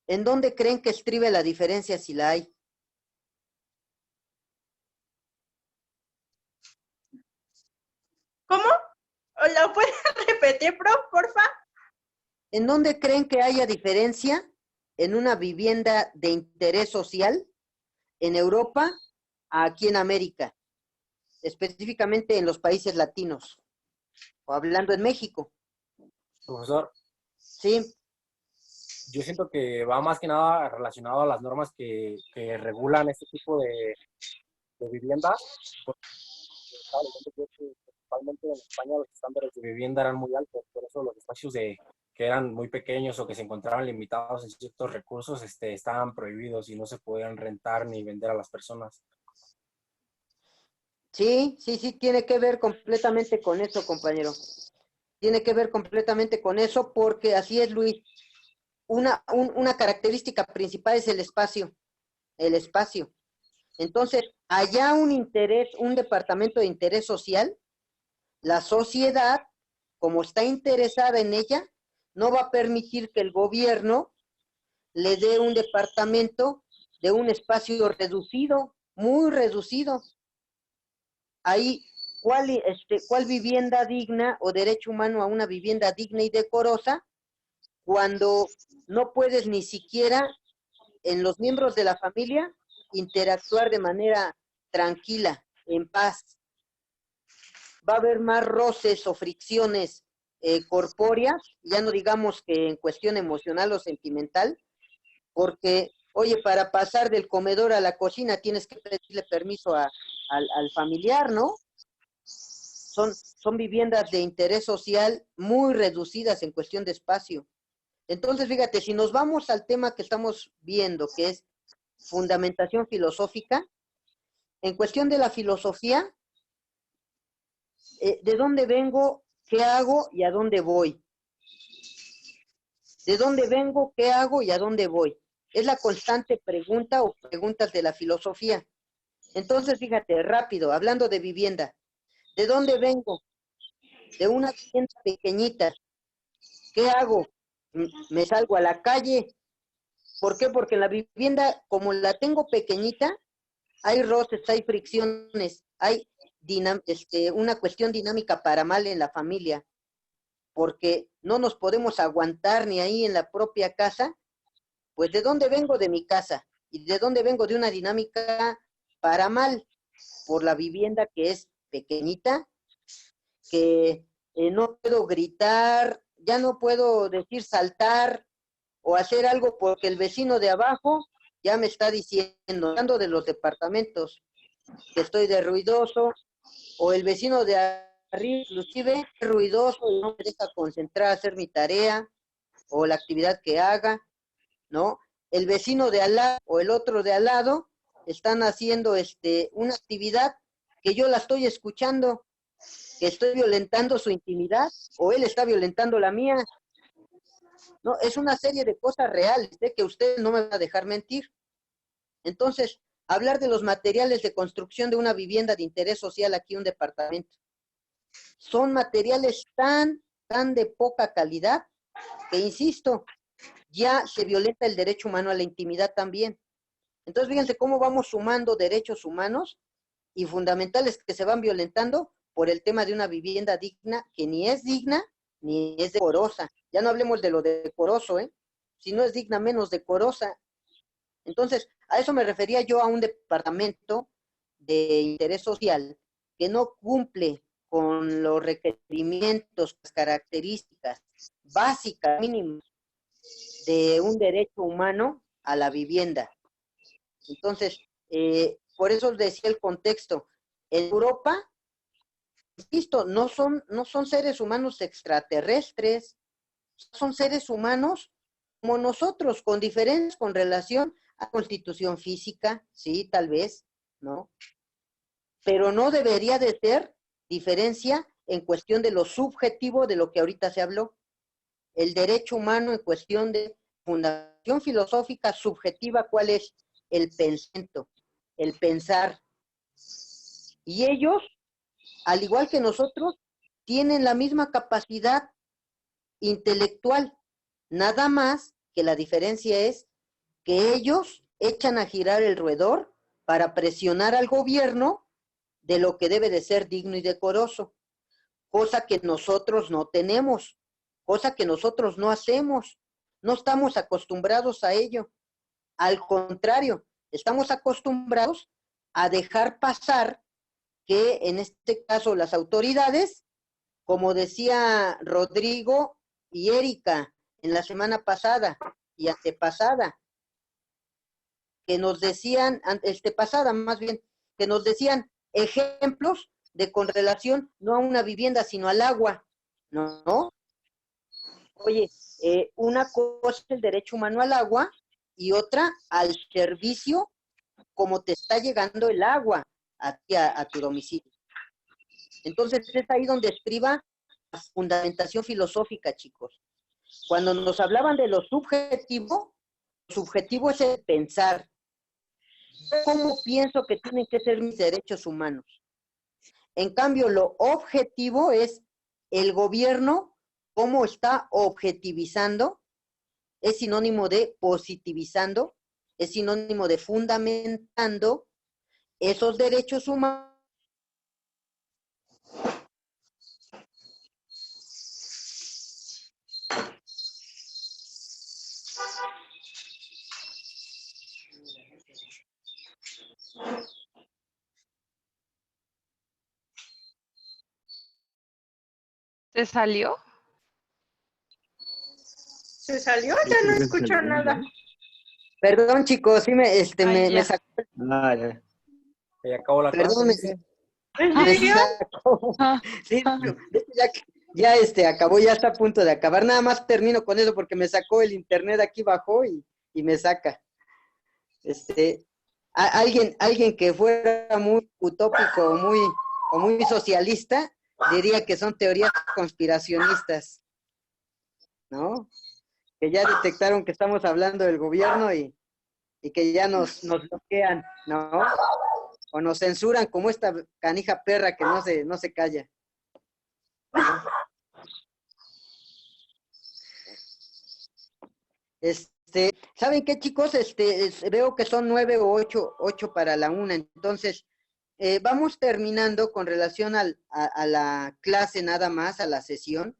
¿En dónde creen que estribe la diferencia si la hay? ¿Cómo? ¿Lo puedes repetir, prof, porfa? ¿En dónde creen que haya diferencia en una vivienda de interés social en Europa a aquí en América? Específicamente en los países latinos, o hablando en México. Profesor, Sí, yo siento que va más que nada relacionado a las normas que regulan este tipo de viviendas. Porque estaba leyendo yo que principalmente en España los estándares de vivienda eran muy altos, por eso los espacios que eran muy pequeños o que se encontraban limitados en ciertos recursos estaban prohibidos y no se podían rentar ni vender a las personas. sí, tiene que ver completamente con eso, compañero. Tiene que ver completamente con eso porque así es, Luis. Una característica principal es el espacio. El espacio. Entonces, allá un departamento de interés social, la sociedad, como está interesada en ella, no va a permitir que el gobierno le dé un departamento de un espacio reducido, muy reducido. Ahí, ¿cuál vivienda digna o derecho humano a una vivienda digna y decorosa cuando no puedes ni siquiera en los miembros de la familia interactuar de manera tranquila, en paz? Va a haber más roces o fricciones corpóreas, ya no digamos que en cuestión emocional o sentimental, porque, oye, para pasar del comedor a la cocina tienes que pedirle permiso al familiar, ¿no? Son viviendas de interés social muy reducidas en cuestión de espacio. Entonces, fíjate, si nos vamos al tema que estamos viendo, que es fundamentación filosófica, en cuestión de la filosofía, ¿de dónde vengo? ¿Qué hago? ¿Y a dónde voy? ¿De dónde vengo? ¿Qué hago? ¿Y a dónde voy? Es la constante pregunta o preguntas de la filosofía. Entonces, fíjate, rápido, hablando de vivienda, ¿de dónde vengo? De una vivienda pequeñita. ¿Qué hago? Me salgo a la calle. ¿Por qué? Porque en la vivienda, como la tengo pequeñita, hay roces, hay fricciones, hay una cuestión dinámica para mal en la familia, porque no nos podemos aguantar ni ahí en la propia casa. Pues ¿de dónde vengo? De mi casa. ¿Y de dónde vengo? De una dinámica para mal, por la vivienda que es pequeñita, que no puedo gritar, ya no puedo decir saltar o hacer algo porque el vecino de abajo ya me está diciendo, hablando de los departamentos, que estoy de ruidoso, o el vecino de arriba, inclusive, ruidoso y no me deja concentrar a hacer mi tarea o la actividad que haga, ¿no? El vecino de al lado o el otro de al lado están haciendo una actividad que yo la estoy escuchando, que estoy violentando su intimidad o él está violentando la mía. No, es una serie de cosas reales, que usted no me va a dejar mentir. Entonces, hablar de los materiales de construcción de una vivienda de interés social aquí, un departamento, son materiales tan de poca calidad que, insisto, ya se violenta el derecho humano a la intimidad también. Entonces, fíjense cómo vamos sumando derechos humanos y fundamentales que se van violentando por el tema de una vivienda digna, que ni es digna ni es decorosa. Ya no hablemos de lo decoroso, si no es digna, menos decorosa. Entonces, a eso me refería yo, a un departamento de interés social que no cumple con los requerimientos, las características básicas, mínimas, de un derecho humano a la vivienda. Entonces, por eso decía el contexto. En Europa, insisto, no son seres humanos extraterrestres, son seres humanos como nosotros, con diferencias con relación a constitución física, sí, tal vez, ¿no? Pero no debería de ser diferencia en cuestión de lo subjetivo de lo que ahorita se habló. El derecho humano en cuestión de fundación filosófica subjetiva, ¿cuál es? El pensamiento, el pensar. Y ellos, al igual que nosotros, tienen la misma capacidad intelectual, nada más que la diferencia es que ellos echan a girar el roedor para presionar al gobierno de lo que debe de ser digno y decoroso, cosa que nosotros no tenemos, cosa que nosotros no hacemos, no estamos acostumbrados a ello. Al contrario, estamos acostumbrados a dejar pasar que, en este caso, las autoridades, como decía Rodrigo y Erika en la semana pasada y antepasada, que nos decían, pasada más bien, que nos decían ejemplos de con relación no a una vivienda, sino al agua, ¿no? Oye, una cosa es el derecho humano al agua y otra al servicio como te está llegando el agua a tu domicilio. Entonces es ahí donde estriba la fundamentación filosófica, chicos. Cuando nos hablaban de lo subjetivo es el pensar. ¿Cómo pienso que tienen que ser mis derechos humanos? En cambio, lo objetivo es el gobierno, cómo está objetivizando, es sinónimo de positivizando, es sinónimo de fundamentando esos derechos humanos. ¿Se salió? ¿Se salió? Ya no escucho nada. Perdón, chicos, sí me ya. sacó. Ya. Se acabó la Perdón, clase. ¿En serio? Sí, ya acabó, ya está a punto de acabar. Nada más termino con eso porque me sacó el internet, aquí bajó y me saca. Alguien que fuera muy utópico o muy socialista diría que son teorías conspiracionistas, ¿no? Que ya detectaron que estamos hablando del gobierno y que ya nos bloquean, ¿no? o nos censuran como esta canija perra que no se calla. ¿Saben qué, chicos? Veo que son 9 o 8 para la 1, entonces vamos terminando con relación a la clase nada más, a la sesión.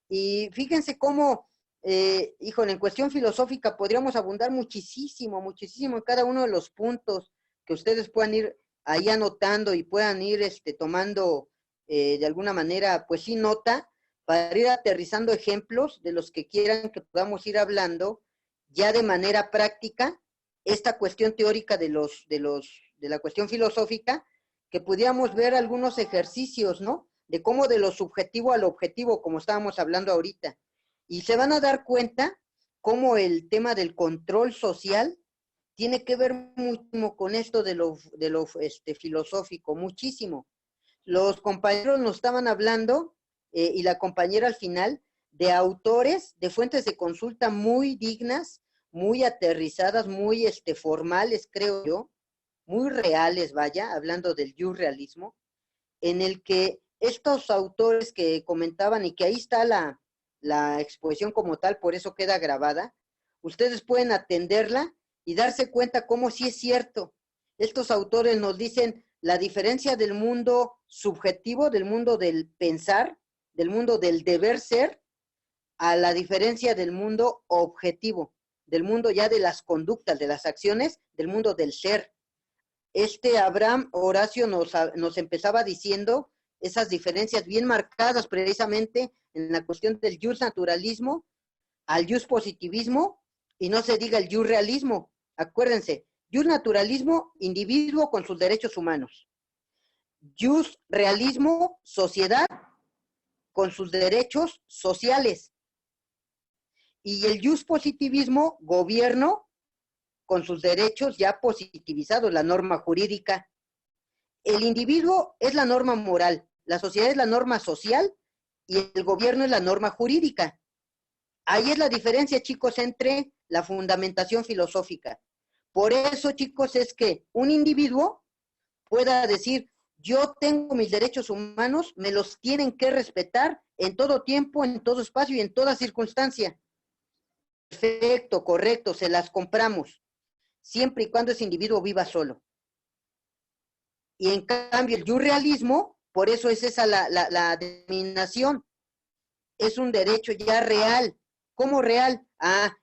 Y fíjense cómo, híjole, en cuestión filosófica podríamos abundar muchísimo, muchísimo en cada uno de los puntos que ustedes puedan ir ahí anotando y puedan ir tomando de alguna manera, pues sí, nota, para ir aterrizando ejemplos de los que quieran que podamos ir hablando ya de manera práctica, esta cuestión teórica de la cuestión filosófica, que pudiéramos ver algunos ejercicios, ¿no? De cómo de lo subjetivo a lo objetivo, como estábamos hablando ahorita. Y se van a dar cuenta cómo el tema del control social tiene que ver muchísimo con esto de lo filosófico, muchísimo. Los compañeros nos estaban hablando, y la compañera al final, de autores, de fuentes de consulta muy dignas, muy aterrizadas, muy formales, creo yo, muy reales, vaya, hablando del realismo, en el que estos autores que comentaban, y que ahí está la exposición como tal, por eso queda grabada, ustedes pueden atenderla y darse cuenta cómo sí es cierto. Estos autores nos dicen la diferencia del mundo subjetivo, del mundo del pensar, del mundo del deber ser, a la diferencia del mundo objetivo, del mundo ya de las conductas, de las acciones, del mundo del ser. Abraham Horacio nos empezaba diciendo esas diferencias bien marcadas precisamente en la cuestión del jus naturalismo al jus positivismo, y no se diga el jus realismo. Acuérdense, jus naturalismo, individuo con sus derechos humanos. Jus realismo, sociedad con sus derechos sociales. Y el jus positivismo, gobierno con sus derechos ya positivizados, la norma jurídica. El individuo es la norma moral, la sociedad es la norma social y el gobierno es la norma jurídica. Ahí es la diferencia, chicos, entre la fundamentación filosófica. Por eso, chicos, es que un individuo pueda decir, yo tengo mis derechos humanos, me los tienen que respetar en todo tiempo, en todo espacio y en toda circunstancia. Perfecto, correcto, se las compramos, siempre y cuando ese individuo viva solo. Y en cambio el realismo, por eso es esa la denominación, es un derecho ya real. ¿Cómo real?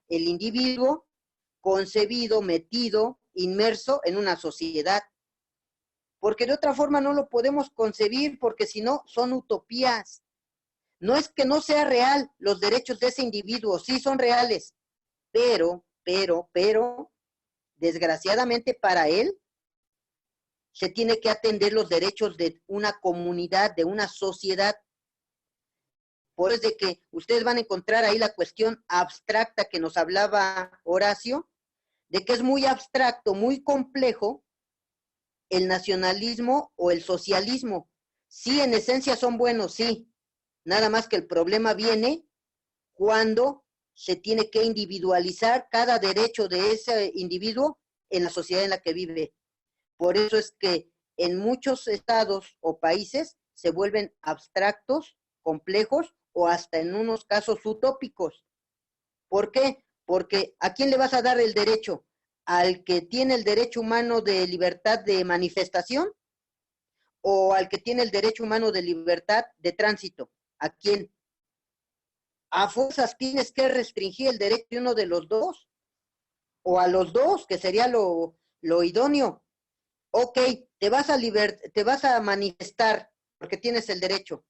El individuo concebido, metido, inmerso en una sociedad. Porque de otra forma no lo podemos concebir, porque si no, son utopías. No es que no sea real los derechos de ese individuo, sí son reales, pero, desgraciadamente para él, se tiene que atender los derechos de una comunidad, de una sociedad. Por eso es de que ustedes van a encontrar ahí la cuestión abstracta que nos hablaba Horacio, de que es muy abstracto, muy complejo el nacionalismo o el socialismo. Sí, en esencia son buenos, sí. Nada más que el problema viene cuando se tiene que individualizar cada derecho de ese individuo en la sociedad en la que vive. Por eso es que en muchos estados o países se vuelven abstractos, complejos o hasta en unos casos utópicos. ¿Por qué? Porque ¿a quién le vas a dar el derecho? ¿Al que tiene el derecho humano de libertad de manifestación? ¿O al que tiene el derecho humano de libertad de tránsito? ¿A quién? ¿A fuerzas tienes que restringir el derecho de uno de los dos? ¿O a los dos, que sería lo idóneo? Ok, te vas a manifestar porque tienes el derecho,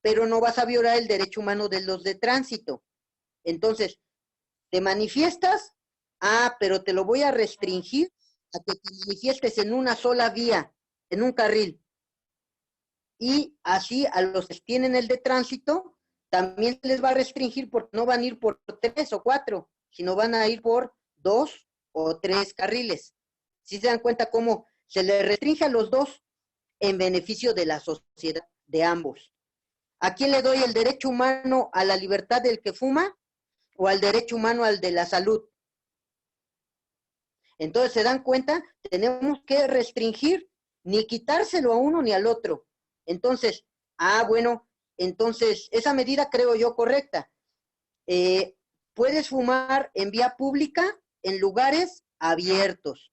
pero no vas a violar el derecho humano de los de tránsito. Entonces, ¿te manifiestas? Pero te lo voy a restringir a que te manifiestes en una sola vía, en un carril. Y así a los que tienen el de tránsito, también les va a restringir porque no van a ir por 3 o 4, sino van a ir por 2 o 3 carriles. ¿Sí se dan cuenta cómo se les restringe a los dos en beneficio de la sociedad, de ambos? ¿A quién le doy el derecho humano a la libertad del que fuma o al derecho humano al de la salud? Entonces, ¿se dan cuenta? Tenemos que restringir ni quitárselo a uno ni al otro. Entonces, bueno, entonces, esa medida creo yo correcta. Puedes fumar en vía pública en lugares abiertos,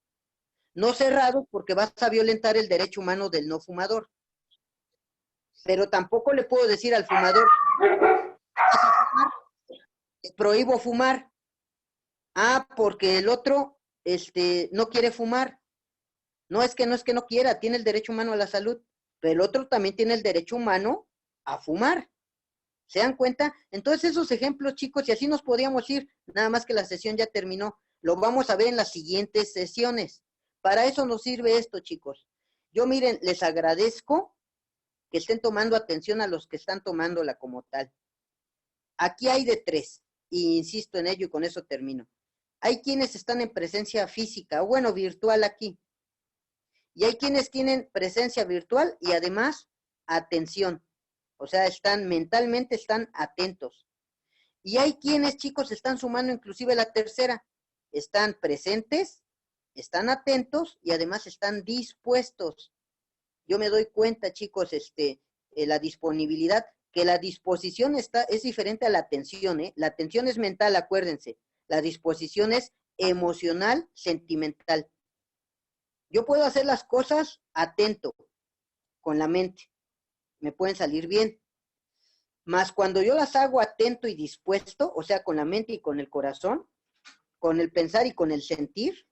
no cerrados, porque vas a violentar el derecho humano del no fumador. Pero tampoco le puedo decir al fumador, prohíbo fumar. Porque el otro no quiere fumar. No es que no quiera, tiene el derecho humano a la salud, pero el otro también tiene el derecho humano a fumar. ¿Se dan cuenta? Entonces esos ejemplos, chicos, y así nos podíamos ir, nada más que la sesión ya terminó. Lo vamos a ver en las siguientes sesiones. Para eso nos sirve esto, chicos. Yo, miren, les agradezco que estén tomando atención a los que están tomándola como tal. Aquí hay de tres, y insisto en ello y con eso termino. Hay quienes están en presencia física, o bueno, virtual aquí. Y hay quienes tienen presencia virtual y además atención. O sea, mentalmente están atentos. Y hay quienes, chicos, están sumando inclusive la tercera. Están presentes, están atentos y además están dispuestos. Yo me doy cuenta, chicos, la disponibilidad, que la disposición es diferente a la atención, ¿eh? La atención es mental, acuérdense. La disposición es emocional, sentimental. Yo puedo hacer las cosas atento, con la mente. Me pueden salir bien. Mas cuando yo las hago atento y dispuesto, o sea, con la mente y con el corazón, con el pensar y con el sentir,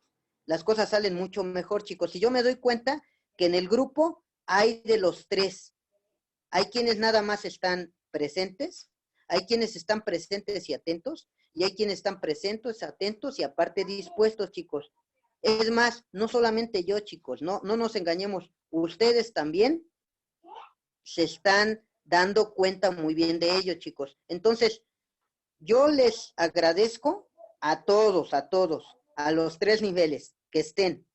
las cosas salen mucho mejor, chicos. Y yo me doy cuenta que en el grupo hay de los tres. Hay quienes nada más están presentes, hay quienes están presentes y atentos, y hay quienes están presentes, atentos y aparte dispuestos, chicos. Es más, no solamente yo, chicos, no nos engañemos. Ustedes también se están dando cuenta muy bien de ello, chicos. Entonces, yo les agradezco a todos, a los tres niveles que estén.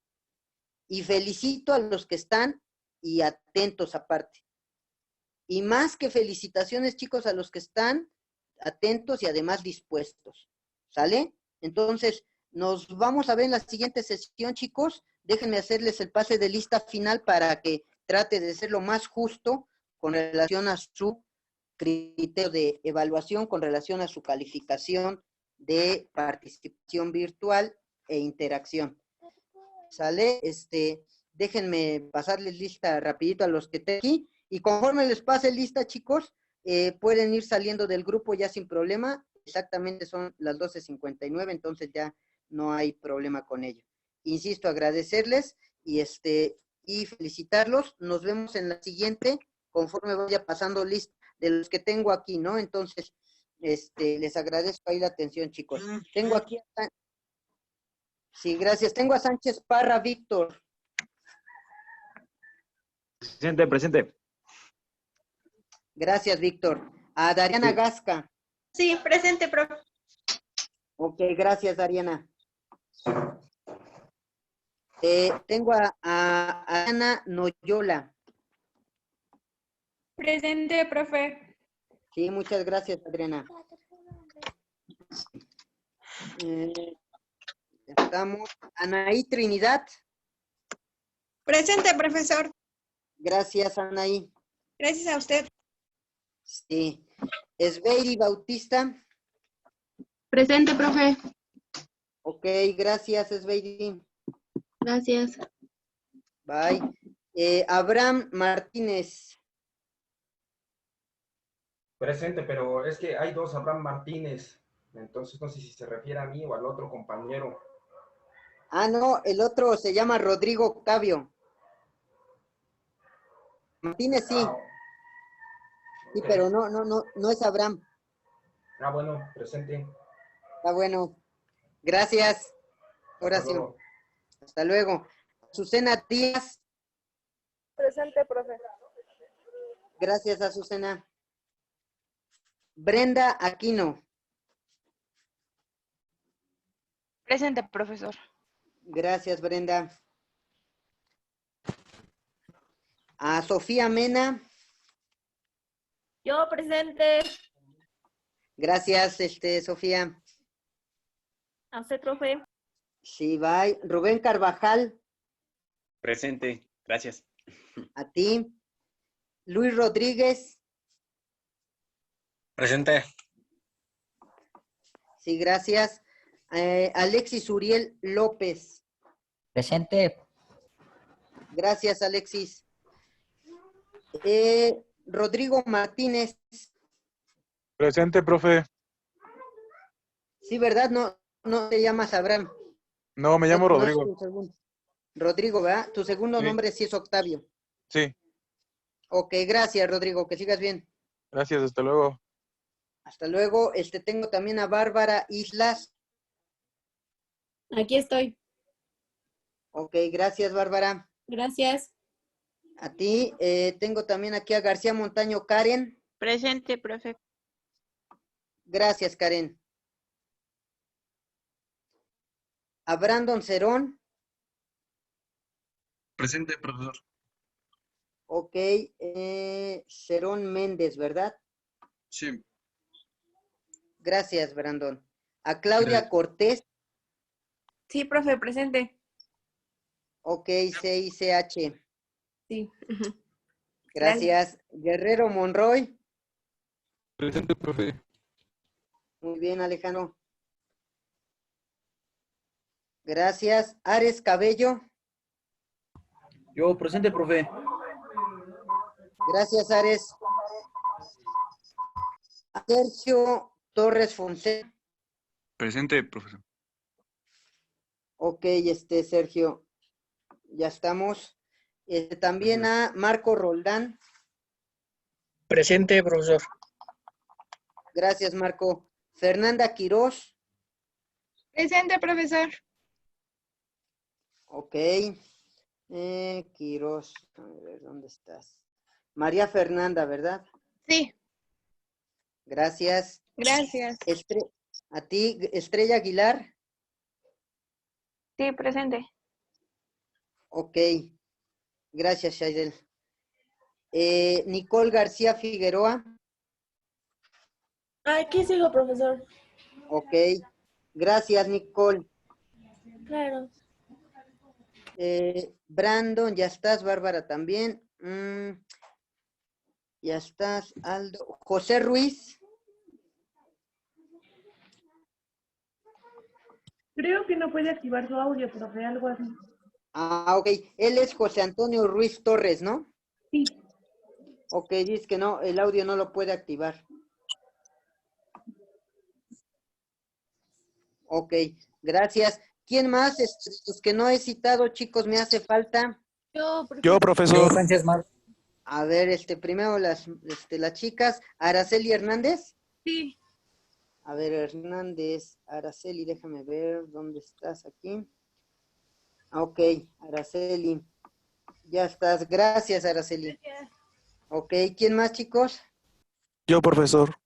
Y felicito a los que están y atentos aparte. Y más que felicitaciones, chicos, a los que están atentos y además dispuestos. ¿Sale? Entonces, nos vamos a ver en la siguiente sesión, chicos. Déjenme hacerles el pase de lista final para que trate de ser lo más justo con relación a su criterio de evaluación, con relación a su calificación de participación virtual e interacción. ¿Sale? Déjenme pasarles lista rapidito a los que estén aquí. Y conforme les pase lista, chicos, pueden ir saliendo del grupo ya sin problema. Exactamente son las 12:59, entonces ya no hay problema con ello. Insisto, agradecerles y felicitarlos. Nos vemos en la siguiente, conforme vaya pasando lista de los que tengo aquí, ¿no? Entonces, les agradezco ahí la atención, chicos. Tengo aquí sí, gracias. Tengo a Sánchez Parra, Víctor. Presente. Gracias, Víctor. A Dariana Gasca. Sí, presente, profe. Ok, gracias, Dariana. Tengo a Ana Noyola. Presente, profe. Sí, muchas gracias, Adriana. Estamos. Anaí Trinidad. Presente, profesor. Gracias, Anaí. Gracias a usted. Sí. Esbeiri Bautista. Presente, profe. Ok, gracias, Esbeiri. Gracias. Bye. Abraham Martínez. Presente, pero es que hay dos Abraham Martínez. Entonces no sé si se refiere a mí o al otro compañero. No, el otro se llama Rodrigo Octavio. Martínez sí. Sí, Ok. pero no es Abraham. Bueno, presente. Está bueno. Gracias. Oración. Hasta luego. Azucena Díaz. Presente, profe. Gracias, Azucena. Brenda Aquino. Presente, profesor. Gracias, Brenda. A Sofía Mena. Yo presente. Gracias, Sofía. A usted, profe. Sí, bye. Rubén Carvajal. Presente. Gracias. A ti. Luis Rodríguez. Presente. Sí, gracias. Alexis Uriel López. Presente. Gracias, Alexis. Rodrigo Martínez. Presente, profe. Sí, ¿verdad? No te llamas Abraham. No, me llamo No es Rodrigo. tu segundo. Rodrigo, ¿verdad? Tu segundo Sí. nombre sí es Octavio. Sí, Ok, gracias, Rodrigo. Que sigas bien. gracias, hasta luego. Hasta luego. Tengo también a Bárbara Islas. Aquí estoy. Ok, gracias, Bárbara. Gracias. A ti. Tengo también aquí a García Montaño Karen. Presente, profe. Gracias, Karen. A Brandon Cerón. Presente, profesor. Ok, Cerón Méndez, ¿verdad? Sí. Gracias, Brandon. A Claudia Gracias. Cortés. Sí, profe, presente. Ok, CICH. Sí. Gracias. Guerrero Monroy. Presente, profe. Muy bien, Alejandro. Gracias. Ares Cabello. Yo, presente, profe. Gracias, Ares. Sergio Torres Fonseca. Presente, profesor. Ok, Sergio. Ya estamos. También a Marco Roldán. Presente, profesor. Gracias, Marco. Fernanda Quirós. Presente, profesor. Ok. Quirós. A ver, ¿dónde estás? María Fernanda, ¿verdad? Sí. Gracias. Gracias. A ti, Estrella Aguilar. Sí, presente. Ok. Gracias, Shaidel. Nicole García Figueroa. Aquí sigo, profesor. Ok. Gracias, Nicole. Claro. Brandon, ya estás. Bárbara también. Ya estás, Aldo. José Ruiz. Creo que no puede activar su audio, profe, algo así. Ah, ok. Él es José Antonio Ruiz Torres, ¿no? Sí. Ok, dice que no, el audio no lo puede activar. Ok, gracias. ¿Quién más? Los que no he citado, chicos, me hace falta. Yo, profesor. Sánchez Mar. A ver, primero las chicas. Araceli Hernández. Sí. A ver, Hernández, Araceli, déjame ver, ¿dónde estás aquí? Ok, Araceli. Ya estás. Gracias, Araceli. Gracias. Ok, ¿quién más, chicos? Yo, profesor.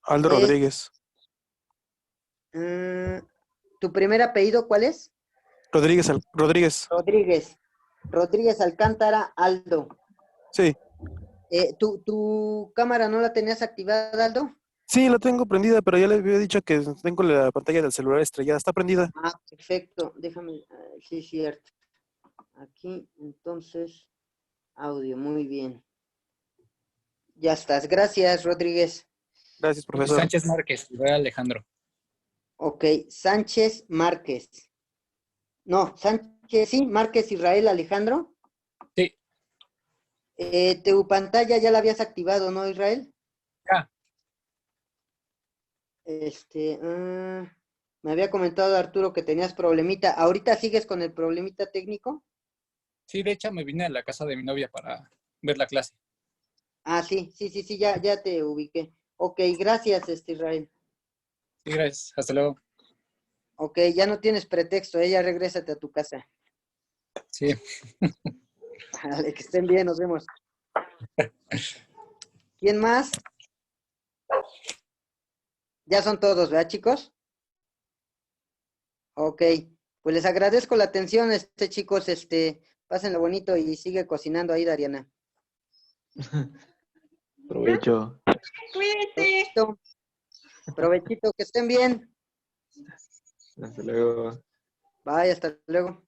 Aldo Rodríguez. ¿Tu primer apellido cuál es? Rodríguez. Rodríguez Alcántara Aldo. Sí. ¿Tu cámara no la tenías activada, Aldo? Sí, la tengo prendida, pero ya le había dicho que tengo la pantalla del celular estrellada. ¿Está prendida? Ah, perfecto. Déjame. Sí, cierto. Aquí, entonces, audio. Muy bien. Ya estás. Gracias, Rodríguez. Gracias, profesor. Sánchez Márquez, Israel Alejandro. Ok, Sánchez Márquez. No, Sánchez, sí, Márquez Israel Alejandro. Sí. Tu pantalla ya la habías activado, ¿no, Israel? Ya. Me había comentado Arturo que tenías problemita. ¿Ahorita sigues con el problemita técnico? Sí, de hecho me vine a la casa de mi novia para ver la clase. Ah, sí, ya te ubiqué. Ok, gracias, Israel. Sí, gracias. Hasta luego. Ok, ya no tienes pretexto, ya regrésate a tu casa. Sí. Vale, que estén bien, nos vemos. ¿Quién más? Ya son todos, ¿verdad, chicos? Ok, pues les agradezco la atención, chicos, pásenlo bonito y sigue cocinando ahí, Dariana. Provecho. Cuídate. Provechito, que estén bien. Hasta luego. Bye, hasta luego.